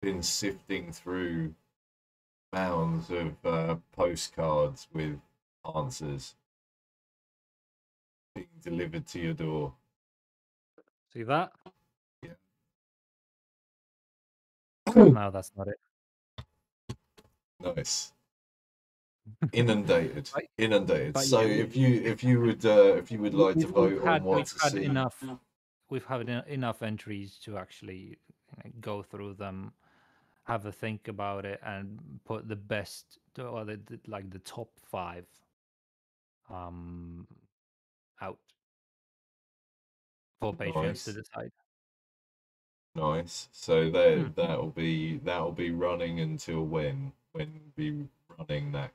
B: been sifting through mounds of postcards with answers being delivered to your door?
C: See that?
B: Yeah.
C: No, that's not it.
B: Nice. Inundated.
C: Right.
B: Inundated.
C: But
B: So
C: yeah,
B: if you would like to vote on what
C: we've
B: to
C: had
B: see.
C: enough. We've had enough entries to actually go through them, have a think about it, and put the best, or like the top 5 out for Patreons to
B: Nice.
C: decide.
B: Nice. So that'll be running until when? When be running that?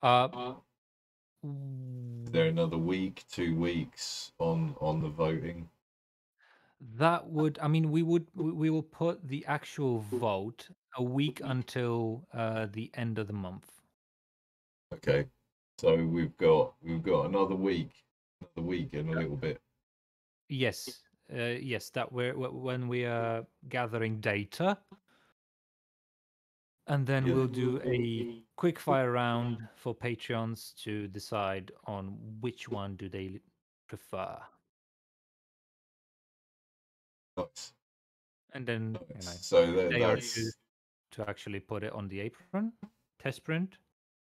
C: Uh,
B: Is there another week, 2 weeks on the voting?
C: that would, I mean, we will put the actual vote a week until the end of the month.
B: Okay. So we've got another week and a little bit.
C: Yes, yes, that when we are gathering data, and then
B: Yeah.
C: we'll do a quick fire round for Patreons to decide on which one do they prefer,
B: Nice.
C: and then
B: Nice. So
C: day or two
B: that's
C: to actually put it on the apron, test print,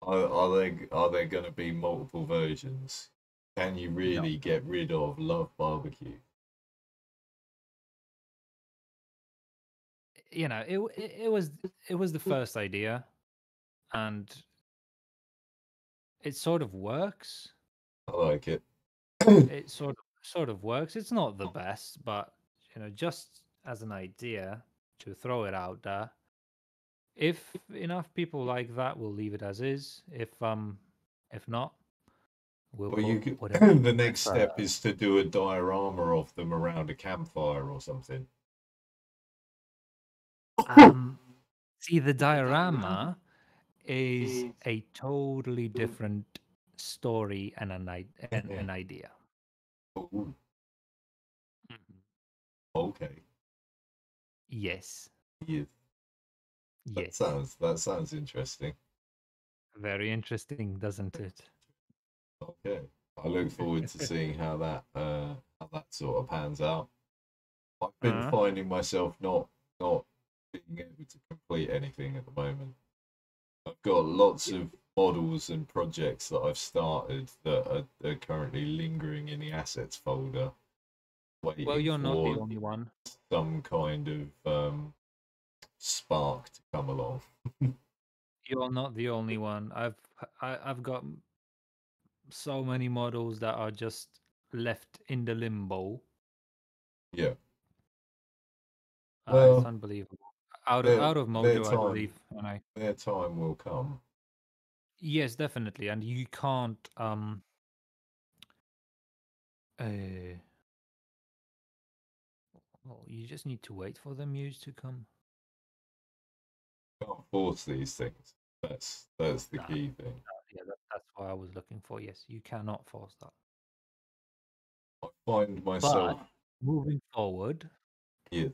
B: Are there going to be multiple versions? Can you
C: No.
B: really get rid of Love Barbecue?
C: You know, it was the first idea, and it sort of works.
B: I like it.
C: It sort of works. It's not the best, but you know, just as an idea to throw it out there. If enough people like that, we'll leave it as is. If not, we'll
B: Well,
C: put
B: you could.
C: whatever you
B: The next
C: prefer.
B: step is to do a diorama of them around a campfire or something.
C: Um, See, the diorama is a totally different story and an idea.
B: Ooh,
C: Mhm.
B: okay.
C: Yes,
B: Yeah,
C: yes.
B: that sounds interesting.
C: Very interesting, doesn't it?
B: Okay. I look forward to seeing how that sort of pans out. I've been
C: Uh,
B: finding myself not being able to complete anything at the moment. I've got lots of models and projects that I've started that are currently lingering in the assets folder,
C: well,
B: waiting
C: you're not the
B: for
C: only one.
B: some kind of spark to come along.
C: You're not the only one. I've got so many models that are just left in the limbo.
B: Yeah.
C: It's
B: Well,
C: unbelievable.
B: their
C: Out of
B: their
C: mojo, I
B: time
C: believe. When I
B: their time will come.
C: Yes, definitely, and you can't uh well, you just need to wait for the muse to come.
B: Can't force these things. That's the
C: Nah,
B: key thing.
C: yeah, that's what I was looking for. Yes, you cannot force that.
B: I find myself
C: But moving forward,
B: here.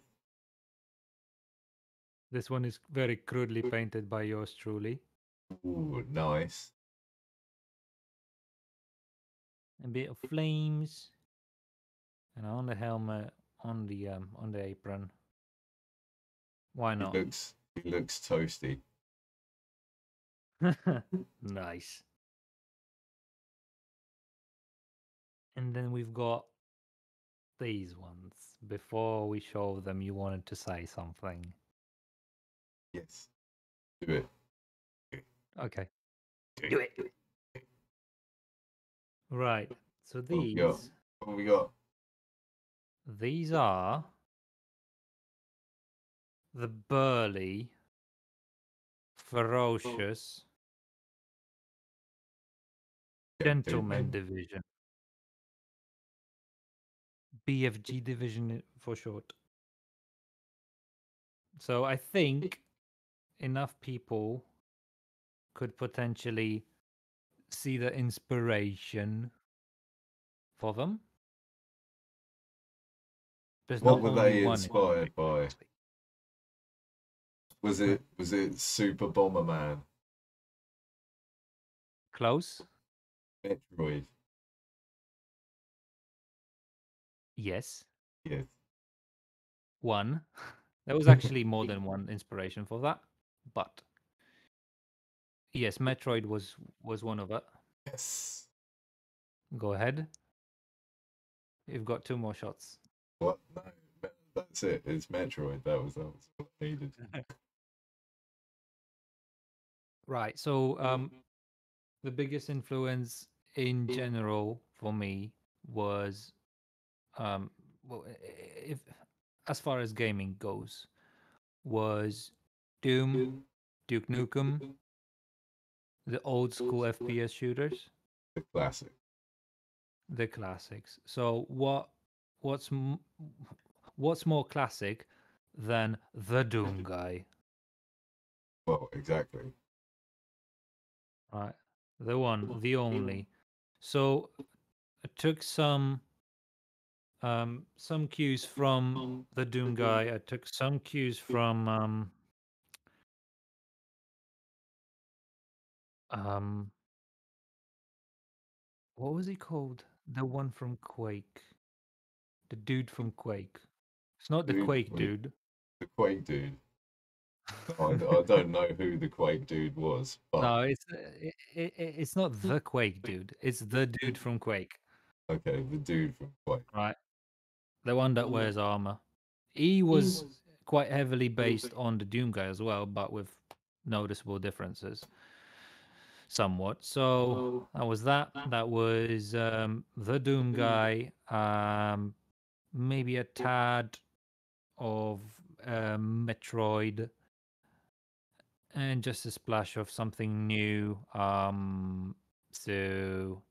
C: this one is very crudely painted by yours truly.
B: Ooh, nice.
C: A bit of flames, and on the helmet, on the apron. Why not?
B: He looks toasty.
C: Nice. And then we've got these ones. Before we show them, you wanted to say something.
B: Yes. Do it.
C: Okay,
B: Do
C: do
B: it.
C: it. Right. So
B: What have we got? What have we got?
C: these are the burly, ferocious gentleman
B: Gentlemen.
C: division. BFG division for short. So I think enough people could potentially see the inspiration for them. There's
B: What
C: not
B: were
C: only
B: they
C: one.
B: inspired by? Was it Super Bomberman?
C: Close?
B: Metroid?
C: Yes.
B: Yes.
C: One. There was actually more than one inspiration for that, but yes, Metroid was one of it.
B: Yes.
C: Go ahead. You've got two more shots.
B: What? No, that's it. It's Metroid. That was what I needed.
C: Right. So the biggest influence in general for me was well, if as far as gaming goes, was Doom, Duke Nukem, the old school FPS shooters,
B: The classic.
C: the classics. So what's m- what's more classic than the Doom guy,
B: Well, exactly.
C: right? The one, the only. So I took some cues from the Doom guy. I took some cues from um what was he called? The one from Quake. The dude from Quake. It's not the
B: Dude,
C: Quake
B: wait,
C: dude.
B: the Quake dude. I don't know who the Quake dude was, but
C: No, it's not the Quake dude. It's the dude from Quake,
B: okay, the dude from Quake.
C: right? The one that wears armor. He was quite heavily based on the Doom guy as well, but with noticeable differences, somewhat. So that was that. That was the Doom guy. Maybe a tad of Metroid, and just a splash of something new. So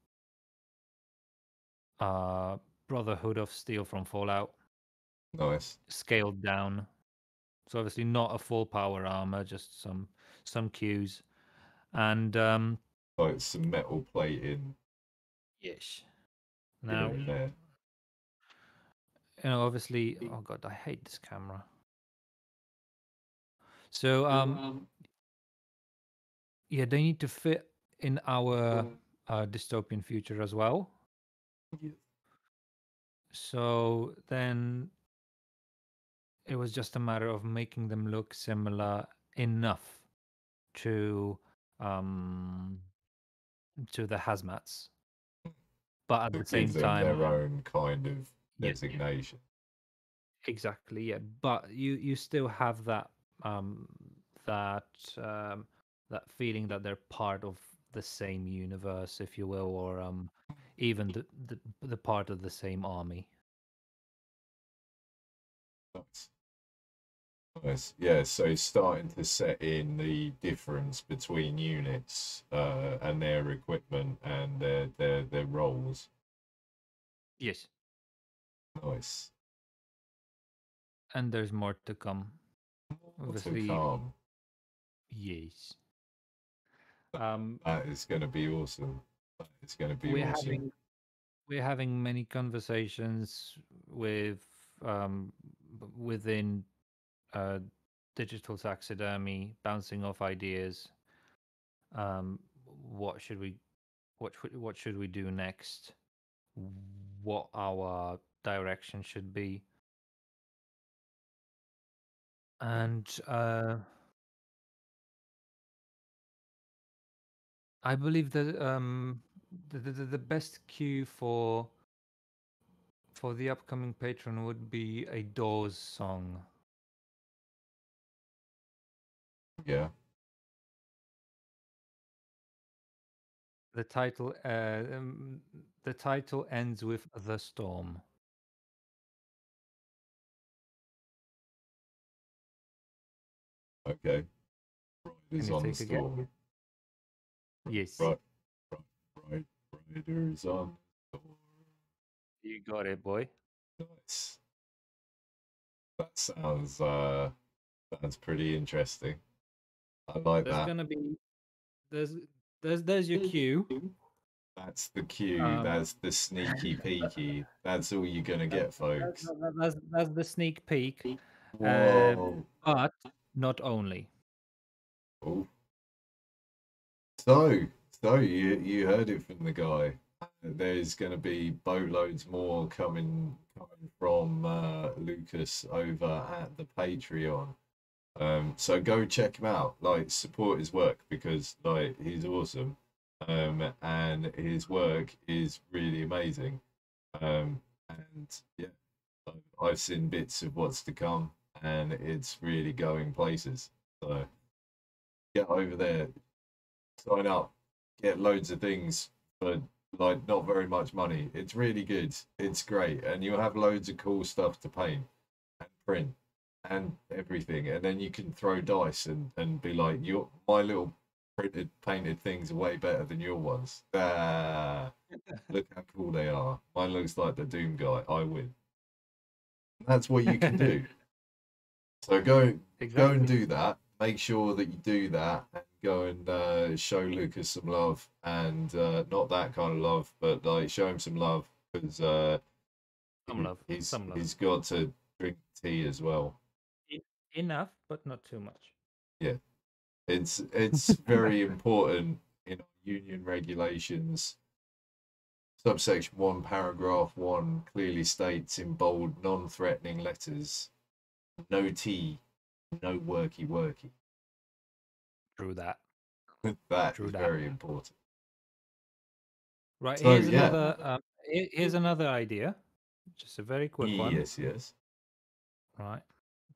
C: Brotherhood of Steel from Fallout,
B: Nice.
C: scaled down. So obviously not a full power armor, just some cues. And
B: Like some metal plating
C: yes.
B: here
C: Now,
B: and there.
C: obviously, oh god, I hate this camera. So yeah, they need to fit in our dystopian future as well.
B: Yeah.
C: So then it was just a matter of making them look similar enough to um the hazmats, but at
B: To
C: the
B: give
C: same
B: them
C: time,
B: their own kind of
C: yeah,
B: designation.
C: exactly, yeah. But you still have that um that um that feeling that they're part of the same universe, if you will, or even the part of the same army.
B: Nice. Nice. Yeah, so starting to set in the difference between units and their equipment and their roles.
C: Yes,
B: Nice.
C: and there's more to come.
B: More to
C: Obviously,
B: come.
C: yes. Um,
B: That is going to be awesome. That is going to be
C: we're
B: awesome.
C: having we're having many conversations with within uh, digital taxidermy, bouncing off ideas. Um, what should we what should we do next? What our direction should be, and I believe that the best cue for the upcoming patron would be a Doors song.
B: Yeah.
C: The title the title ends with The Storm.
B: Okay.
C: Can
B: Riders
C: you
B: on the
C: take a guess?
B: storm.
C: Yes,
B: Right. Right. Riders on the storm.
C: you got it, boy.
B: Nice. That sounds pretty interesting. I like
C: There's
B: that.
C: gonna be there's there's your cue.
B: That's the cue.
C: Um,
B: That's the sneaky peeky. That's all you're gonna get, folks.
C: that's the sneak peek. Uh,
B: Whoa.
C: but not only.
B: Oh. So you heard it from the guy. There's gonna be boatloads more coming from Lucas over at the Patreon. So go check him out. Like support his work because like he's awesome. And his work is really amazing. And yeah, I've seen bits of what's to come, and it's really going places. So get over there, sign up, get loads of things for like not very much money. It's really good. It's great, and you'll have loads of cool stuff to paint and print and everything. And then you can throw dice and be like, your my little printed painted things are way better than your ones. Ah, look how cool they are. Mine looks like the Doom guy. I win. That's what you can do. So go and
C: Exactly.
B: do that. Make sure that you do that and go and show Lucas some love and not that kind of love, but like show him some love because
C: Some love. Some love.
B: he's got to drink tea as well.
C: Enough, but not too much.
B: Yeah, it's very important in our union regulations. Subsection 1, paragraph 1 clearly states in bold, non-threatening letters, no tea no worky.
C: True that.
B: That
C: True
B: is
C: that.
B: very important.
C: Right.
B: So,
C: Here's
B: yeah.
C: another. Here's another idea. Just a very quick one.
B: Yes.
C: Right.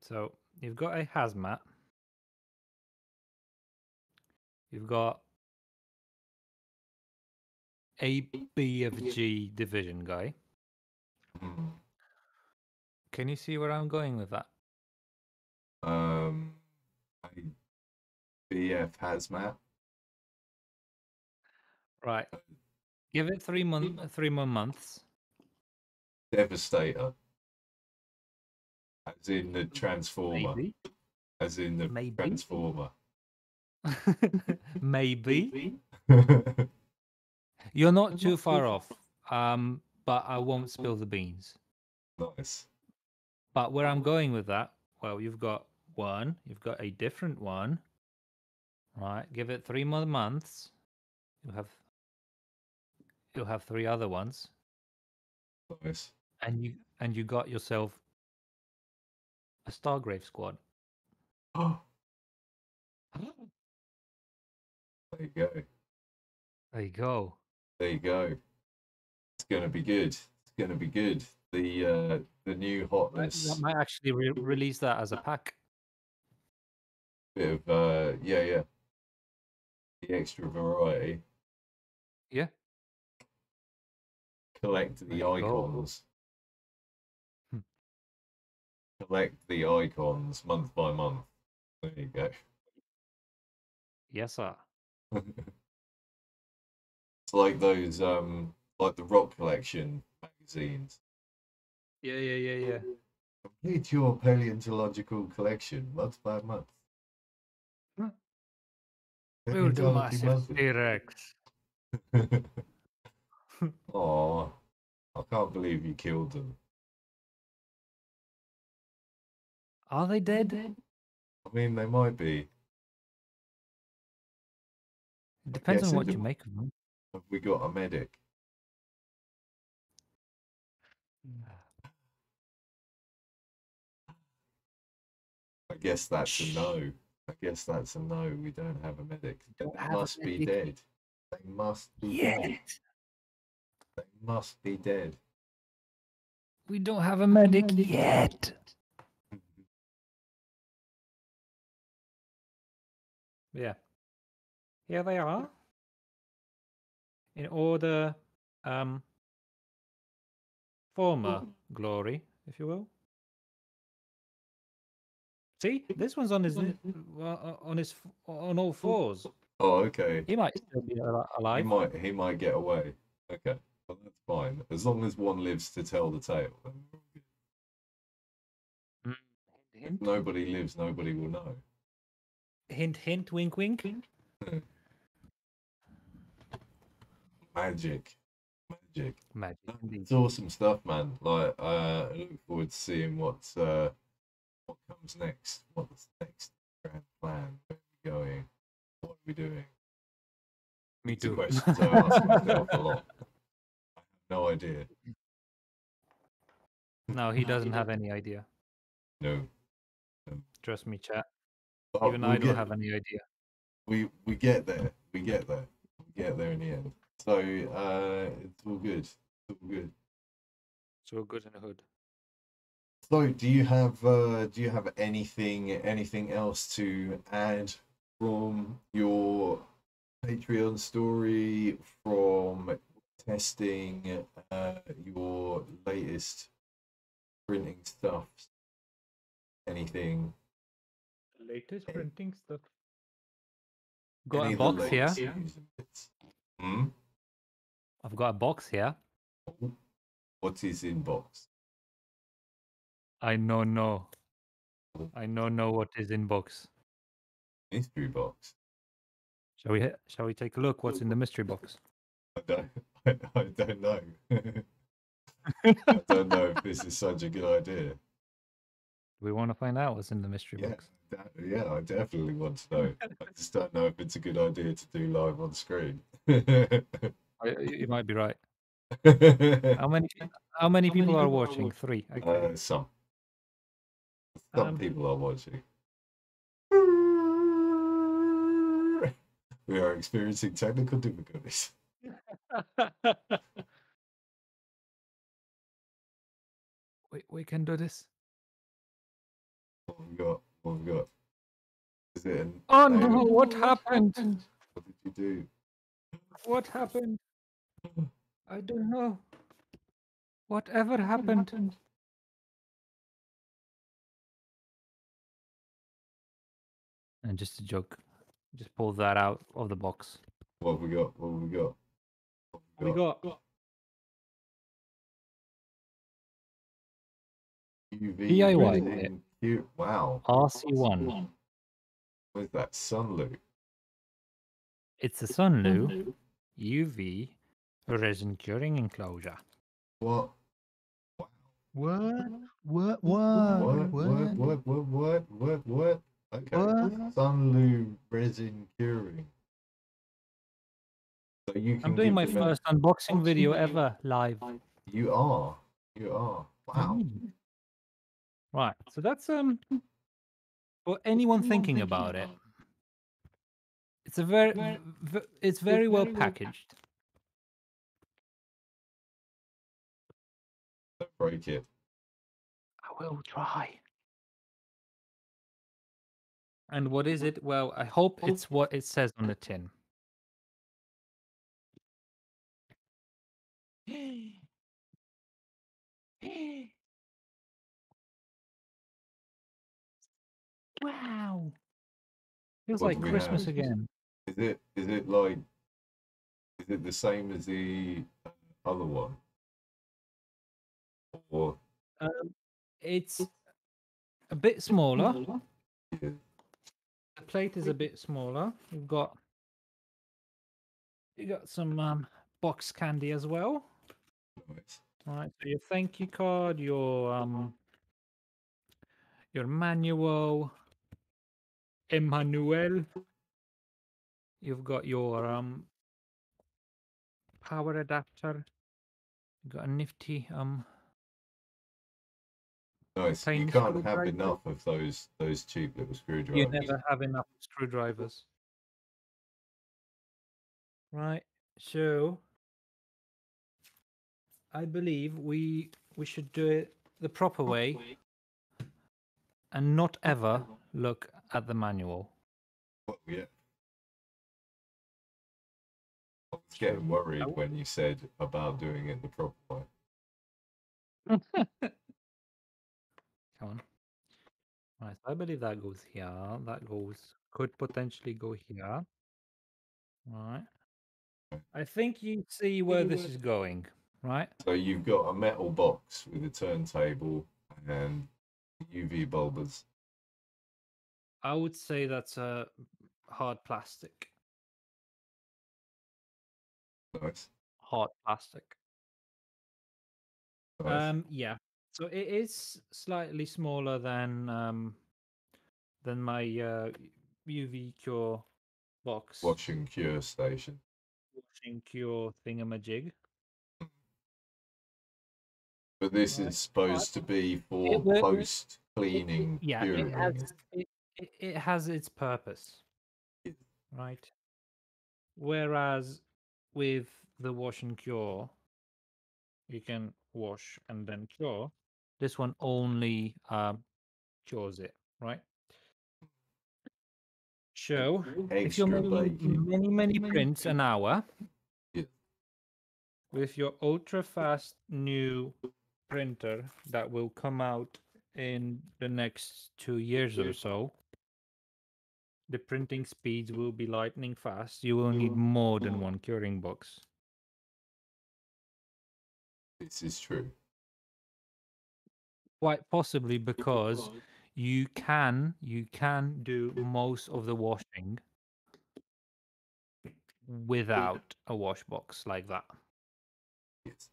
C: So you've got a hazmat. You've got a BFG division guy.
B: Mm.
C: Can you see where I'm going with that?
B: A BF hazmat.
C: Right. Give it 3 more months.
B: Devastator. As in the Transformer.
C: Maybe.
B: As in the
C: Maybe.
B: Transformer.
C: Maybe. You're not too far off. But I won't spill the beans.
B: Nice.
C: But where I'm going with that, well, you've got one, you've got a different one. Right. Give it 3 more months. You'll have 3 other ones.
B: Nice.
C: And you got yourself a Stargrave squad.
B: Oh. There you go.
C: There you go.
B: There you go. It's gonna be good. It's gonna be good. The new hot list.
C: I might actually release that as a pack.
B: Bit of yeah. The extra variety.
C: Yeah.
B: Collect the icons. Collect the icons month by month. There you go.
C: Yes, sir.
B: It's like those like the rock collection magazines.
C: Yeah.
B: Complete your paleontological collection month by month.
C: We'll do
B: Paleontology
C: massive T-Rex.
B: Oh, I can't believe you killed them.
C: Are they dead?
B: I mean, they might be.
C: It depends on
B: guessing
C: what you make of them.
B: Have we got a medic? I guess that's a no. I guess that's a no. We don't have a medic. They must be dead. They must be dead. They must be dead.
C: We don't have a medic yet. Yeah. Here they are. In order, former glory, if you will. See, this one's on his on all fours.
B: Oh, okay.
C: He might still be alive.
B: He might get away. Okay, well, that's fine. As long as one lives to tell the tale.
C: Hint,
B: Nobody lives, nobody will know.
C: hint, hint, wink, wink.
B: Magic.
C: Indeed.
B: It's awesome stuff, man. Like, I look forward to seeing what comes next. What's the next grand plan? Where are we going? What are we doing?
C: Me
B: It's a
C: too.
B: questions I ask myself a lot. I have no idea.
C: No, he doesn't have any idea.
B: No.
C: Trust me, chat.
B: But
C: Even I don't have any idea.
B: We get there. We get there. We get there in the end. So it's all good. It's all good.
C: So good in the hood.
B: So do you have anything else to add from your Patreon story, from testing your latest printing stuff? Anything?
C: Latest printing stuff. Got
B: Any
C: a
B: of the
C: box here.
B: latest news and bits?
C: I've got a box here.
B: What's his inbox?
C: I don't know what is in box.
B: Mystery box.
C: Shall we take a look? What's in the mystery box?
B: I don't know. I don't know if this is such a good idea.
C: We want to find out what's in the mystery box.
B: Yeah, I definitely want to know. I just don't know if it's a good idea to do live on screen.
C: You might be right. How many people are watching? 3. Okay.
B: Some people are watching. We are experiencing technical difficulties.
C: We can do this.
B: What have we got? What have we got? Is it an
C: Oh
B: nail?
C: no, what happened?
B: What did you do?
C: What happened? I don't know. Whatever happened? And just a joke. Just pull that out of the box.
B: What have we got? What have we got? What have
C: We got
B: UV
C: DIY
B: resin. Cute. Wow.
C: RC1.
B: What is that? Sunloop.
C: It's a Sunloop UV resin curing enclosure.
B: What?
A: What? What?
B: What? Okay.
A: What?
B: Sunloop resin curing. So you can
C: I'm doing
B: give
C: my
B: them
C: first unboxing video ever live.
B: You are. You are. Wow.
C: Right. So that's for anyone thinking about it. It's a it's very well packaged.
B: Don't break it.
C: I will try. And what is it? Well, I hope it's what it says on the tin. Wow. Feels
B: What
C: like
B: do we
C: Christmas
B: have?
C: again.
B: Is it like is it the same as the other one? Or
C: It's a bit smaller.
B: yeah,
C: The plate is a bit smaller. You got some box candy as well.
B: nice.
C: All right. So your thank you card, your manual, Emmanuel. You've got your power adapter. You got a nifty
B: Nice. You
C: tiny
B: can't have
C: screwdriver.
B: enough of those cheap little
C: You
B: screwdrivers.
C: never have enough screwdrivers. Right. So I believe we should do it the proper way and not ever look at the manual.
B: Well, yeah. I was getting worried when you said about doing it the proper way.
C: Come on. Right, so I believe that goes here. That could potentially go here. Right. I think you see where this is going, right?
B: So you've got a metal box with a turntable and UV bulbers.
C: I would say that's a hard plastic.
B: Nice.
C: Hard plastic.
B: Nice.
C: Yeah. So it is slightly smaller than my UV Cure box.
B: Wash and cure station.
C: Washing Cure thingamajig.
B: But this
C: Right.
B: is supposed to be for post cleaning curing.
C: It has its purpose,
B: Yeah.
C: right? Whereas with the wash and cure, you can wash and then cure. This one only cures it, right? So if you're
B: Extra
C: making
B: baking.
C: many prints an hour
B: Yeah.
C: with your ultra fast new printer that will come out in the next 2 years or so, the printing speeds will be lightning fast. You will need more than one curing box.
B: This is true.
C: Quite possibly because you can do most of the washing without a wash box like that.
B: Yes.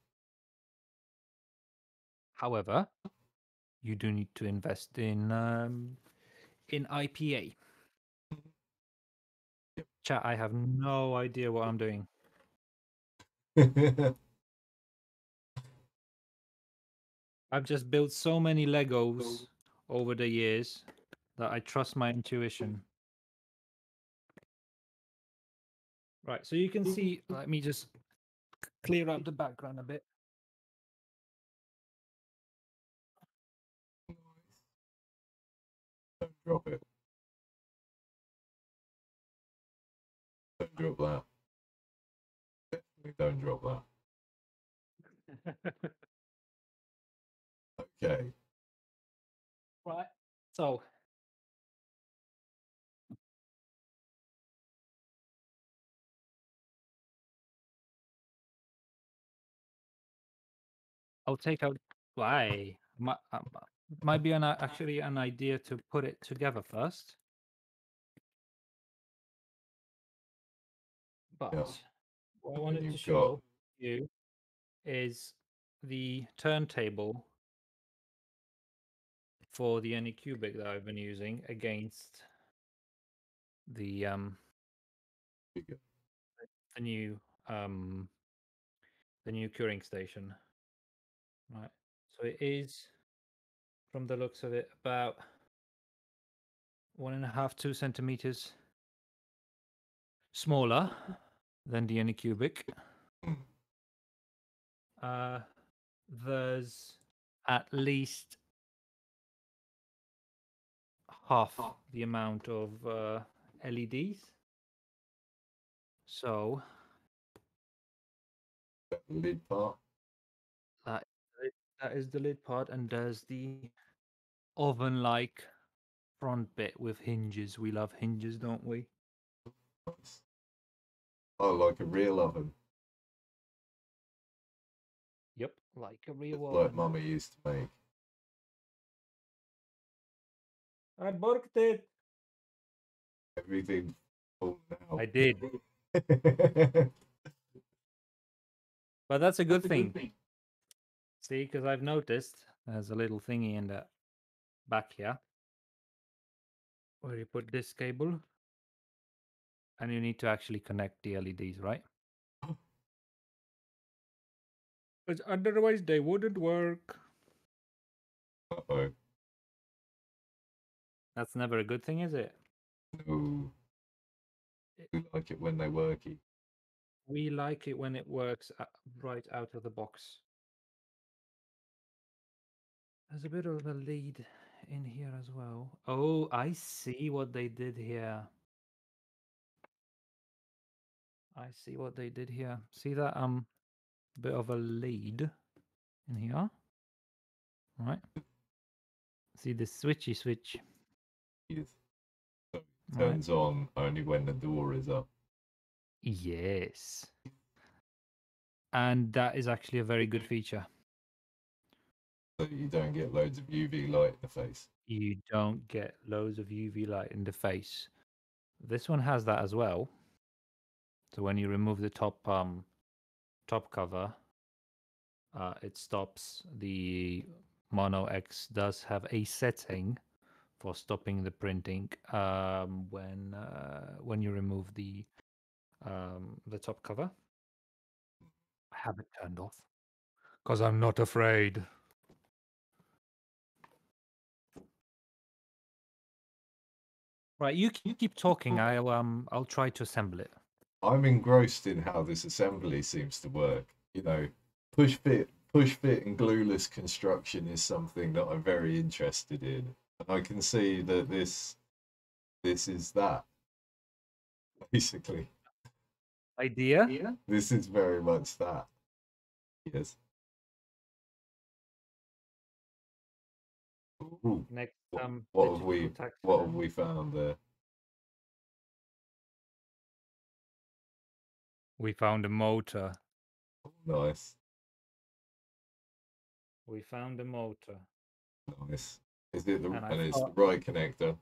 C: However, you do need to invest in IPA.
B: Yep.
C: Chat, I have no idea what I'm doing. I've just built so many Legos over the years that I trust my intuition. Right, so you can see, let me just clear up the background a bit.
B: Don't drop it. Don't drop that. Definitely don't drop that. Okay.
C: Right, so I'll take out why might be actually an idea to put it together first. But
B: Yeah.
C: what I
B: And
C: wanted to
B: you've
C: show you is the turntable for the Anycubic that I've been using against the the new curing station. Right. So it is, from the looks of it, about 1.5, 2 centimeters smaller than the Anycubic. There's at least half the amount of LEDs. So
B: lid part.
C: that that is the lid part, and there's the oven-like front bit with hinges. We love hinges, don't we?
B: Nice. Oh, like a real oven.
C: Yep, like a real
B: Just
C: oven.
B: like Mummy used to make.
C: I borked it.
B: Everything falling out.
C: I did, but that's a good thing. See, because I've noticed there's a little thingy in the back here where you put this cable, and you need to actually connect the LEDs, right? Because otherwise they wouldn't work.
B: Uh-oh.
C: That's never a good thing, is it?
B: No. We like it when they worky.
C: We like it when it works right out of the box. There's a bit of a lead in here as well. Oh, I see what they did here. I see what they did here. See that bit of a lead in here? Right. See the switchy switch.
B: Yes. So it
C: Right.
B: turns on only when the door is up.
C: Yes. And that is actually a very good feature.
B: So you don't get loads of UV light in the face.
C: You don't get loads of UV light in the face. This one has that as well. So when you remove the top cover, it stops. The Mono X does have a setting for stopping the printing when you remove the top cover. I have it turned off because I'm not afraid. Right, you keep talking. I'll try to assemble it.
B: I'm engrossed in how this assembly seems to work. You know, push fit, and glueless construction is something that I'm very interested in, and I can see that this is that basically.
C: Idea?
B: This is very much that. Yes. Ooh,
C: Next,
B: what have
C: digital
B: what have
C: taxidermy.
B: we found there?
C: We found a motor.
B: Nice,
C: We found a motor.
B: nice. Is it the
C: And
B: and it's the right connector?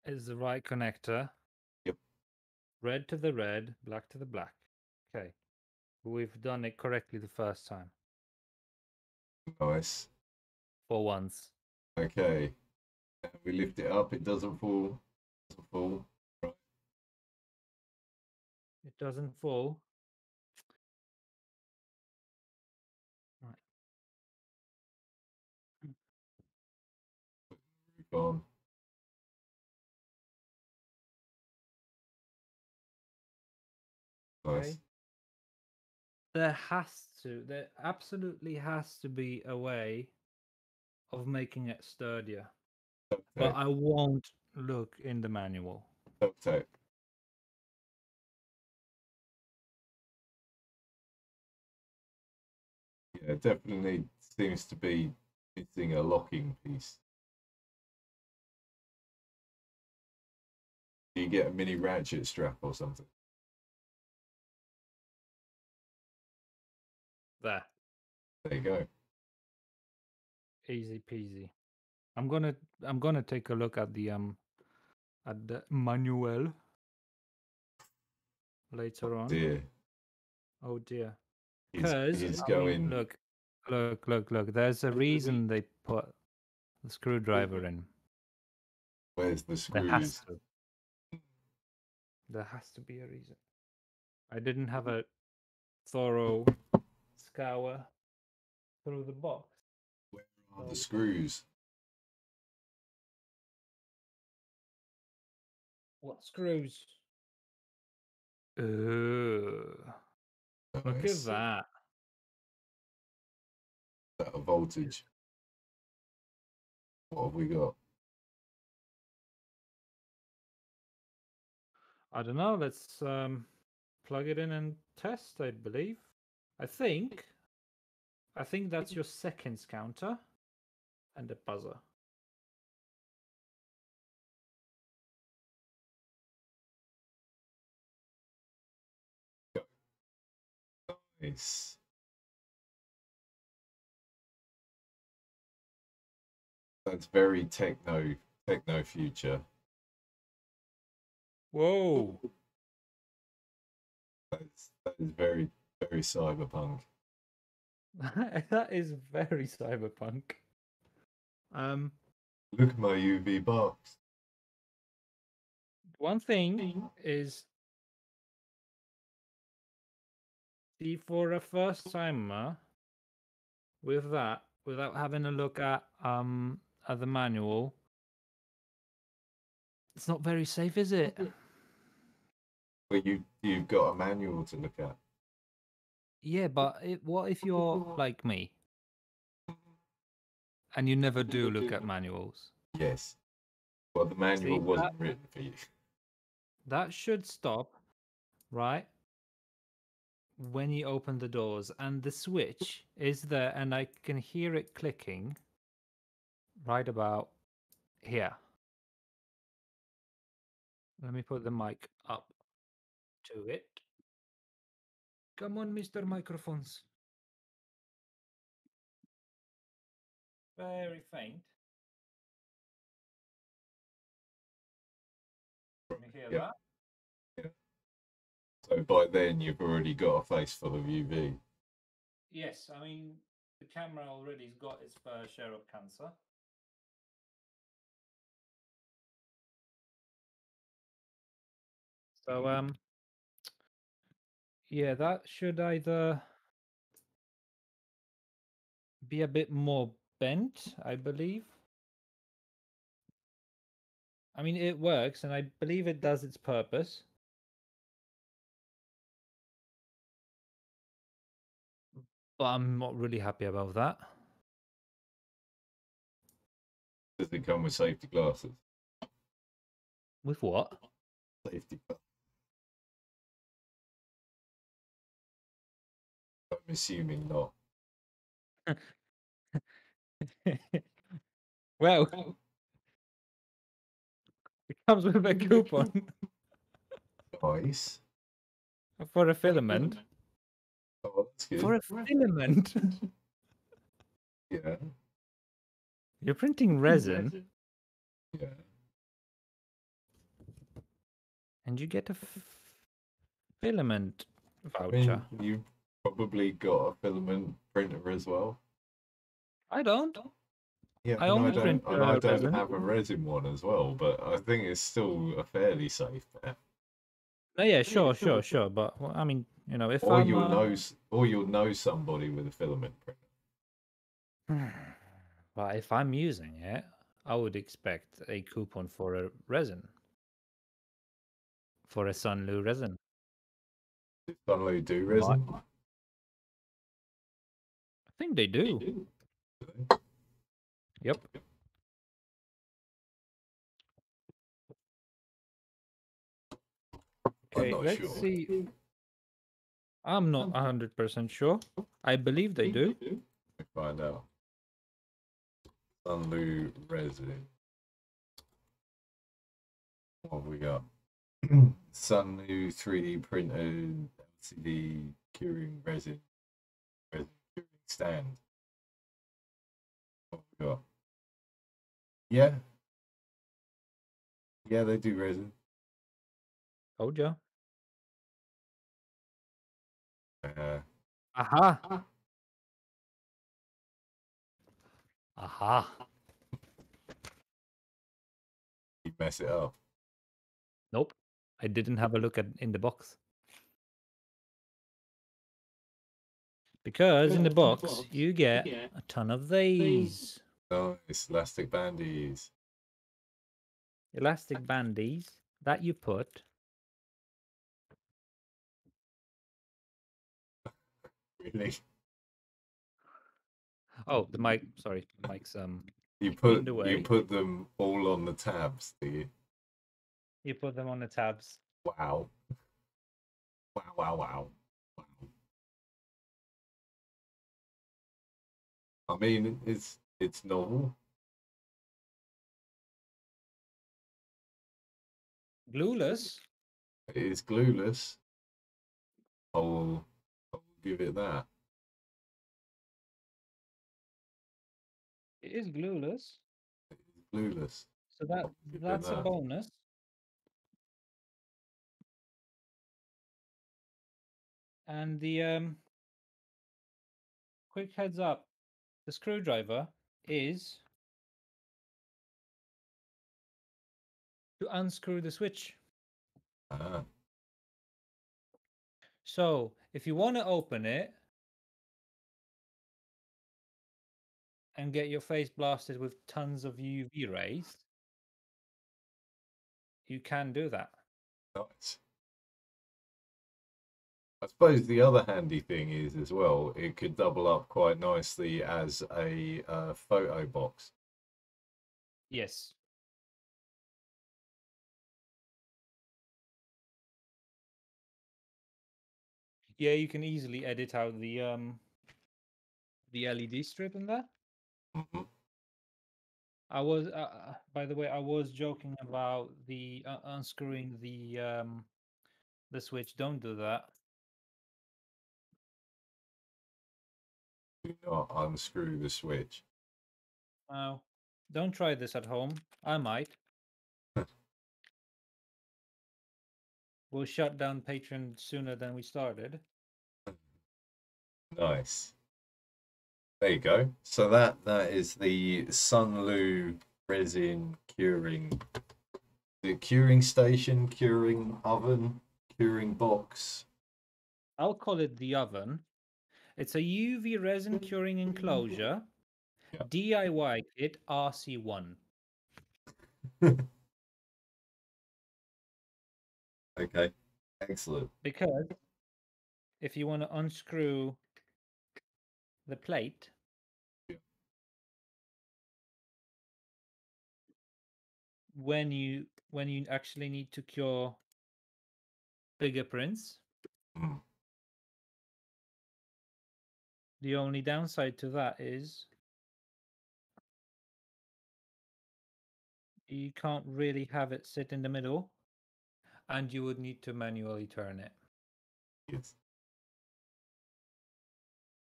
C: Is the right connector.
B: Yep.
C: Red to the red, black to the black. Okay. We've done it correctly the first time.
B: Nice.
C: For once.
B: Okay. And we lift it up. It doesn't fall. Doesn't fall. Right.
C: It doesn't fall. Right.
B: Gone. Nice.
C: There absolutely has to be a way of making it sturdier.
B: Duct
C: But
B: tape.
C: I won't look in the manual.
B: Duct tape. Yeah, definitely seems to be missing a locking piece. Do you get a mini ratchet strap or something?
C: There.
B: There you go.
C: Easy peasy. I'm gonna take a look at the manual later on.
B: Dear,
C: Oh dear.
B: he's
C: Because
B: he's
C: I mean,
B: going.
C: look. There's a reason they put the screwdriver in.
B: Where's the
C: There has
B: screws?
C: to. There has to be a reason. I didn't have a thorough scour through the box.
B: Where are the screws?
C: What screws? Look
B: Nice.
C: at that.
B: That a voltage. What have we got?
C: I don't know. Let's plug it in and test. I believe. I think that's your seconds counter and the buzzer.
B: Nice. That's very techno future.
C: Whoa.
B: That is very cyberpunk.
C: That is very cyberpunk.
B: Look at my UV box.
C: One thing is, see, for a first timer with that, without having a look at the manual, it's not very safe, is it?
B: But you've got a manual to look at.
C: Yeah, but what if you're like me and you never do look at manuals?
B: Yes. Well, the manual
C: See,
B: wasn't written for you.
C: that should stop, right? When you open the doors and the switch is there and I can hear it clicking right about here. Let me put the mic up to it. Come on, Mr. Microphones. Very faint. Can you hear
B: Yeah.
C: that?
B: Yeah. So by then you've already got a face full of UV.
C: Yes, I mean the camera already's got its fair share of cancer. So yeah, that should either be a bit more bent, I believe. I mean, it works, and I believe it does its purpose. But I'm not really happy about that.
B: Does it come with safety glasses?
C: With what?
B: Safety glasses. I'm assuming not.
C: Well, it comes with a coupon
B: Nice.
C: for a filament.
B: Oh, that's good.
C: For a filament?
B: Yeah.
C: You're printing resin,
B: Yeah.
C: and you get a filament
B: I
C: voucher.
B: mean, you've probably got a filament printer as well.
C: I don't.
B: Yeah,
C: I
B: and
C: only
B: I don't,
C: print
B: and I don't
C: resin.
B: have a resin one as well, but I think it's still a fairly safe bet.
C: Oh, yeah, sure. But well, I mean, you know, if
B: Or
C: I'm
B: you'll know somebody with a filament printer.
C: but if I'm using it, I would expect a coupon for a resin. For a Sunlu resin.
B: Does Sunlu do resin?
C: I think they do. Yep.
B: I'm
C: Okay,
B: not
C: let's
B: sure.
C: see. I'm not 100% sure. I believe they do.
B: Let's find out. Sunlu resin. What have we got? Sunlu 3D printed LCD curing resin curing stand. What have we got? Yeah. Yeah, they do resin.
C: Told ya.
B: Uh,
C: Aha. Aha.
B: you mess it up.
C: Nope. I didn't have a look at in the box. Because in the box you get a ton of these.
B: Nice elastic bandies.
C: Elastic bandies that you put.
B: Really?
C: Oh, the mic. Sorry, the mic's
B: You
C: in the way.
B: you put them all on the tabs, do you?
C: You put them on the tabs.
B: Wow. Wow, wow, wow. Wow. I mean, it's novel.
C: Glueless.
B: It is glueless. I'll give it that.
C: It is glueless.
B: It is glueless.
C: So
B: I'll give it
C: that's a
B: that.
C: bonus. And the quick heads up, the screwdriver is to unscrew the switch.
B: Ah,
C: So if you want to open it and get your face blasted with tons of UV rays, you can do that.
B: nice. I suppose the other handy thing is as well, it could double up quite nicely as a photo box.
C: Yes. Yeah, you can easily edit out the LED strip in there.
B: Mm-hmm.
C: I was, by the way, I was joking about the unscrewing the switch. Don't do that.
B: Do not unscrew the switch.
C: No, don't try this at home. I might. We'll shut down Patreon sooner than we started.
B: Nice. There you go. So that is the Sunlu resin curing, the curing station, curing oven, curing box.
C: I'll call it the oven. It's a UV resin curing enclosure,
B: Yeah.
C: DIY kit RC1.
B: Okay, excellent.
C: Because if you want to unscrew the plate,
B: Yeah.
C: when you actually need to cure bigger prints,
B: Mm.
C: the only downside to that is you can't really have it sit in the middle, and you would need to manually turn it.
B: Yes.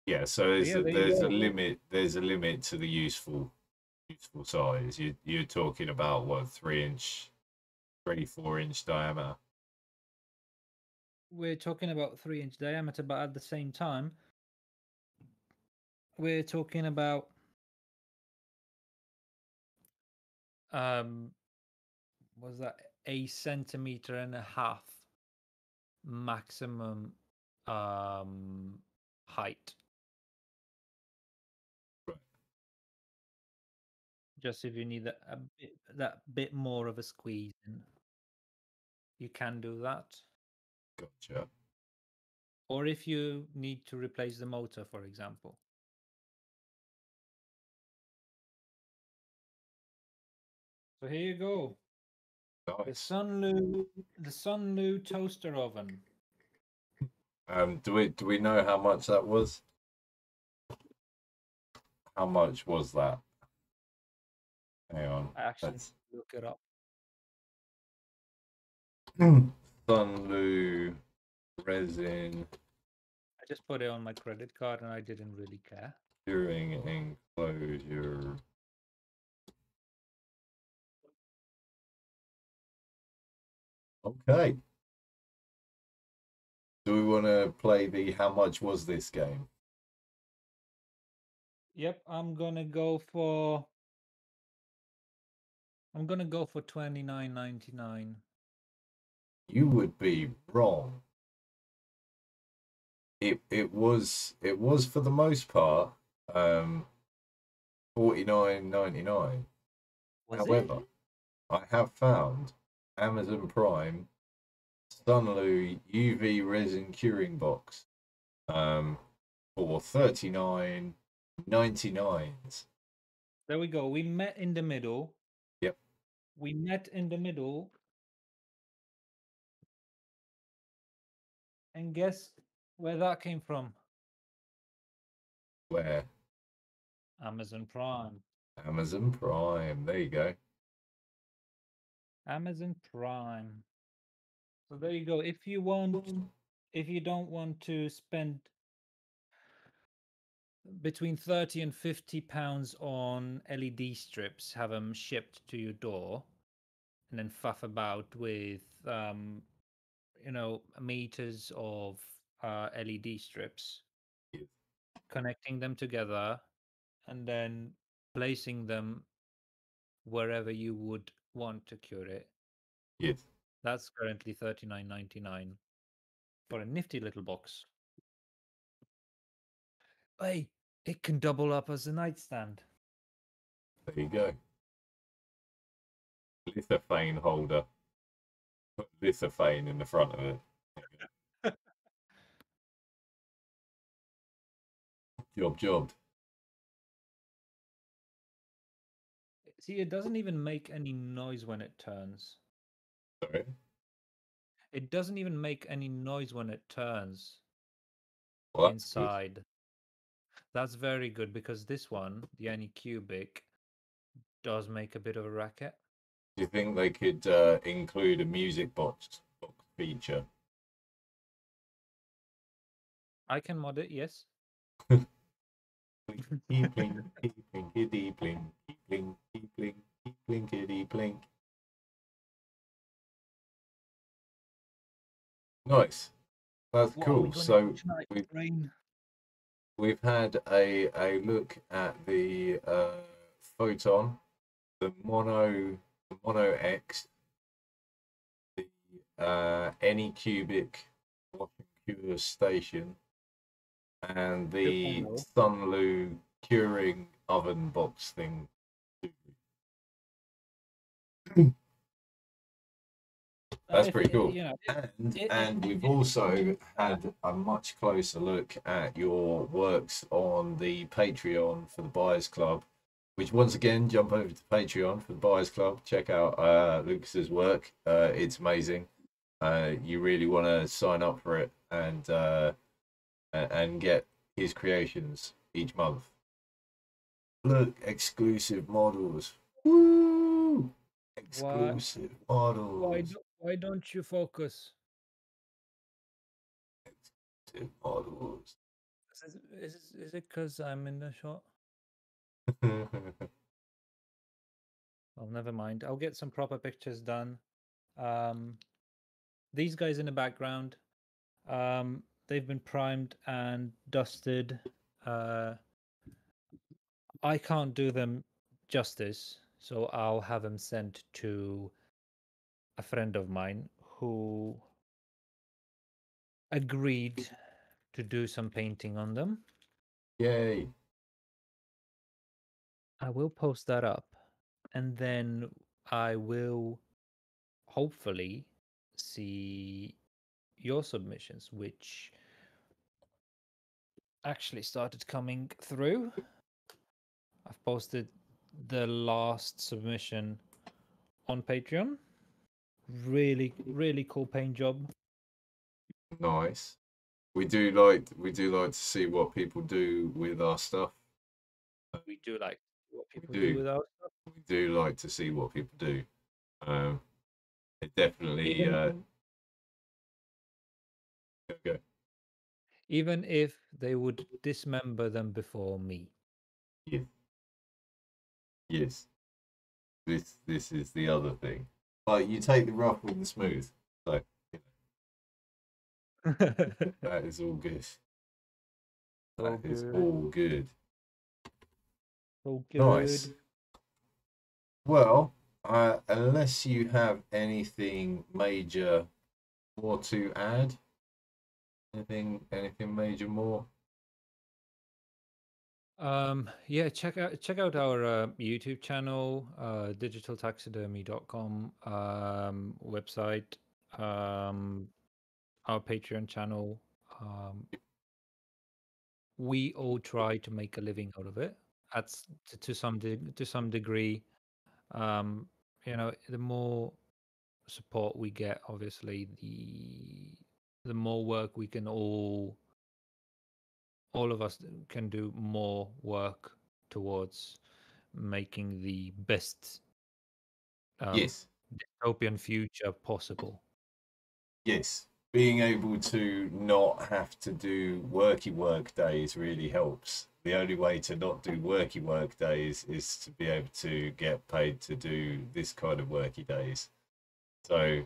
B: Yeah, so
C: But yeah, there you
B: there's a
C: go.
B: limit. There's a limit to the useful size. You're talking about what 3 inch, 4 inch diameter.
C: We're talking about 3-inch diameter, but at the same time, we're talking about was that a centimeter and a half maximum height.
B: Right.
C: Just if you need that bit more of a squeeze in, you can do that.
B: Gotcha.
C: or if you need to replace the motor, for example. So here you go. The
B: Nice.
C: Sunlu toaster oven.
B: Do we know how much that was? How much was that? Hang on.
C: I actually
B: Let's
C: look it up.
B: Sunlu resin
C: I just put it on my credit card and I didn't really care.
B: curing enclosure. Okay. Do we want to play the how much was this game?
C: Yep, I'm gonna go for $29.99.
B: You would be wrong. It was for the most part $49.99. However, I have found Amazon Prime Sunlu UV resin curing box for $39.99.
C: There we go. We met in the middle.
B: Yep.
C: We met in the middle. And guess where that came from?
B: Where?
C: Amazon Prime.
B: Amazon Prime. There you go.
C: Amazon Prime. So there you go. If you don't want to spend between 30 and 50 pounds on LED strips, have them shipped to your door, and then faff about with meters of LED strips,
B: Yes.
C: connecting them together, and then placing them wherever you would want to cure it.
B: Yes.
C: That's currently $39.99 for a nifty little box. Hey, it can double up as a nightstand.
B: There you go. Lithophane holder. Put lithophane in the front of it. Jobbed.
C: See, it doesn't even make any noise when it turns.
B: Sorry.
C: It doesn't even make any noise when it turns
B: Well, that's good.
C: inside. That's very good because this one, the Anycubic, does make a bit of a racket.
B: Do you think they could include a music box feature?
C: I can mod it, yes.
B: Keep bling, kitty bling, keep bling, kitty blink. Nice. That's
C: What are we
B: cool.
C: gonna
B: So
C: do tonight, Rain?
B: we've had a look at the Photon, the Mono X, the Anycubic washing cure station, and the
C: 2.0.
B: Sunlu curing oven box thing. That's pretty cool. And we've also had a much closer look at your works on the Patreon for the Buyers Club, which once again, jump over to Patreon for the Buyers Club. Check out Lucas's work. It's amazing. You really want to sign up for it and get his creations each month. Look, exclusive models. Woo! Exclusive models.
C: Why don't you focus?
B: Exclusive models.
C: Is it because I'm in the shot? Well, never mind. I'll get some proper pictures done. These guys in the background, they've been primed and dusted. I can't do them justice, so I'll have them sent to a friend of mine who agreed to do some painting on them.
B: Yay.
C: I will post that up, and then I will hopefully see your submissions, which actually started coming through. I've posted the last submission on Patreon. Really, really cool paint job.
B: Nice. We do like to see what people do with our stuff.
C: We do like what people do
B: do.
C: with our stuff.
B: We do like to see what people do. It definitely go.
C: Even if they would dismember them before me.
B: Yeah. Yes. This is the other thing. Like you take the rough with the smooth. So that is all good. That is all good.
C: So good.
B: Nice. Well, unless you have anything major more to add, anything major more?
C: Yeah, check out our YouTube channel, digitaltaxidermy.com, website, our Patreon channel. We all try to make a living out of it. That's to some degree. You know, the more support we get, obviously, the more work we can all of us can do more work towards making the best
B: Yes.
C: dystopian future possible.
B: Yes. Being able to not have to do work days really helps. The only way to not do work days is to be able to get paid to do this kind of worky days. So,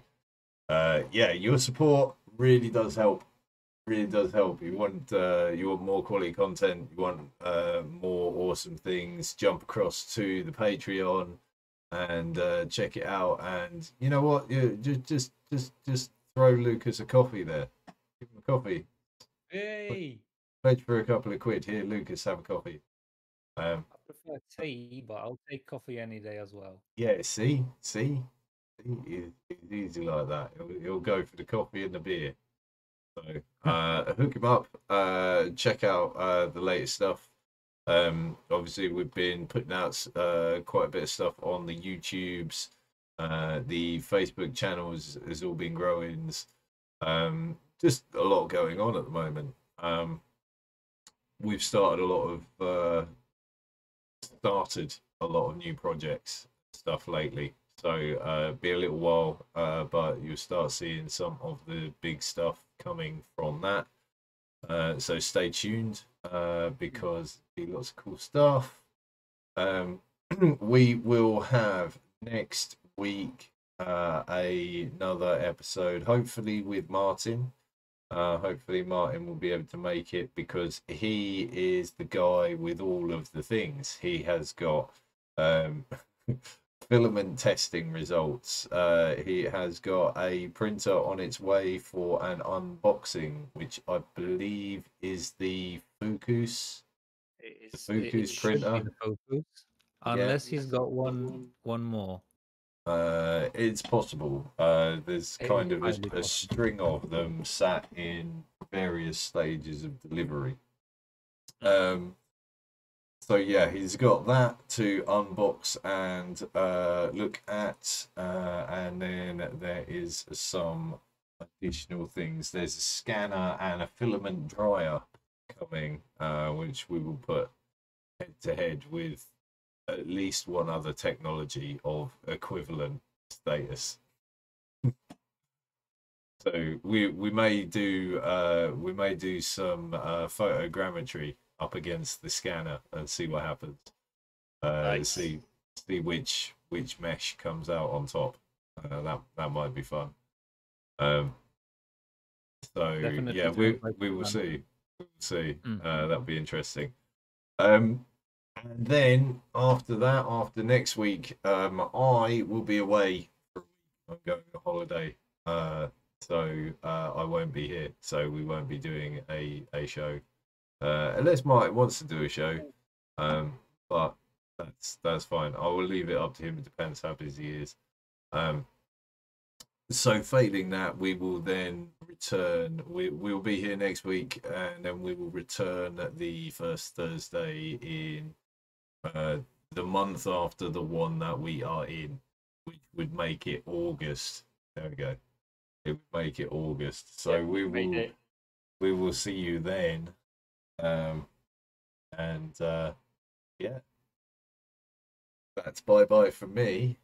B: yeah, your support really does help. Really does help. You want more quality content. You want more awesome things. Jump across to the Patreon and check it out. And you know what? You just throw Lucas a coffee there. Give him a coffee.
C: Hey,
B: Pledge for a couple of quid. Here, Lucas, have a coffee.
C: I prefer tea, but I'll take coffee any day as well.
B: Yeah, see, he's easy like that. He'll go for the coffee and the beer. So hook him up. Check out the latest stuff. Obviously, we've been putting out quite a bit of stuff on the YouTubes. The Facebook channels has all been growing. Just a lot going on at the moment. We've started a lot of new projects stuff lately. So be a little while, but you'll start seeing some of the big stuff coming from that. So stay tuned because there'll be lots of cool stuff. We will have next week another episode, hopefully with Martin. Hopefully Martin will be able to make it because he is the guy with all of the things. He has got filament testing results. He has got a printer on its way for an unboxing, which I believe is the Focus. The Focus printer.
C: Unless he's got one more.
B: It's possible. There's kind of a string of them sat in various stages of delivery. So yeah, he's got that to unbox and look at, and then there is some additional things. There's a scanner and a filament dryer coming, which we will put head to head with at least one other technology of equivalent status. So we may do some photogrammetry up against the scanner and see what happens.
C: Nice.
B: See which mesh comes out on top. That might be fun. So
C: Definitely
B: yeah, we will see. That'll be interesting. And then after that, after next week, I will be away for a week. I'm going on holiday. So I won't be here. So we won't be doing a show. Unless Martin wants to do a show. But that's fine. I will leave it up to him. It depends how busy he is. So failing that, we will then return. We'll be here next week, and then we will return the first Thursday in the month after the one that we are in, which would make it August. There we go. It would make it August. So we will see you then. Yeah, that's bye from me.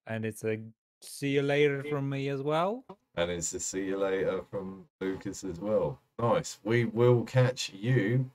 C: And it's a see you later from me as well.
B: And it's a see you later from Lucas as well. Nice. We will catch you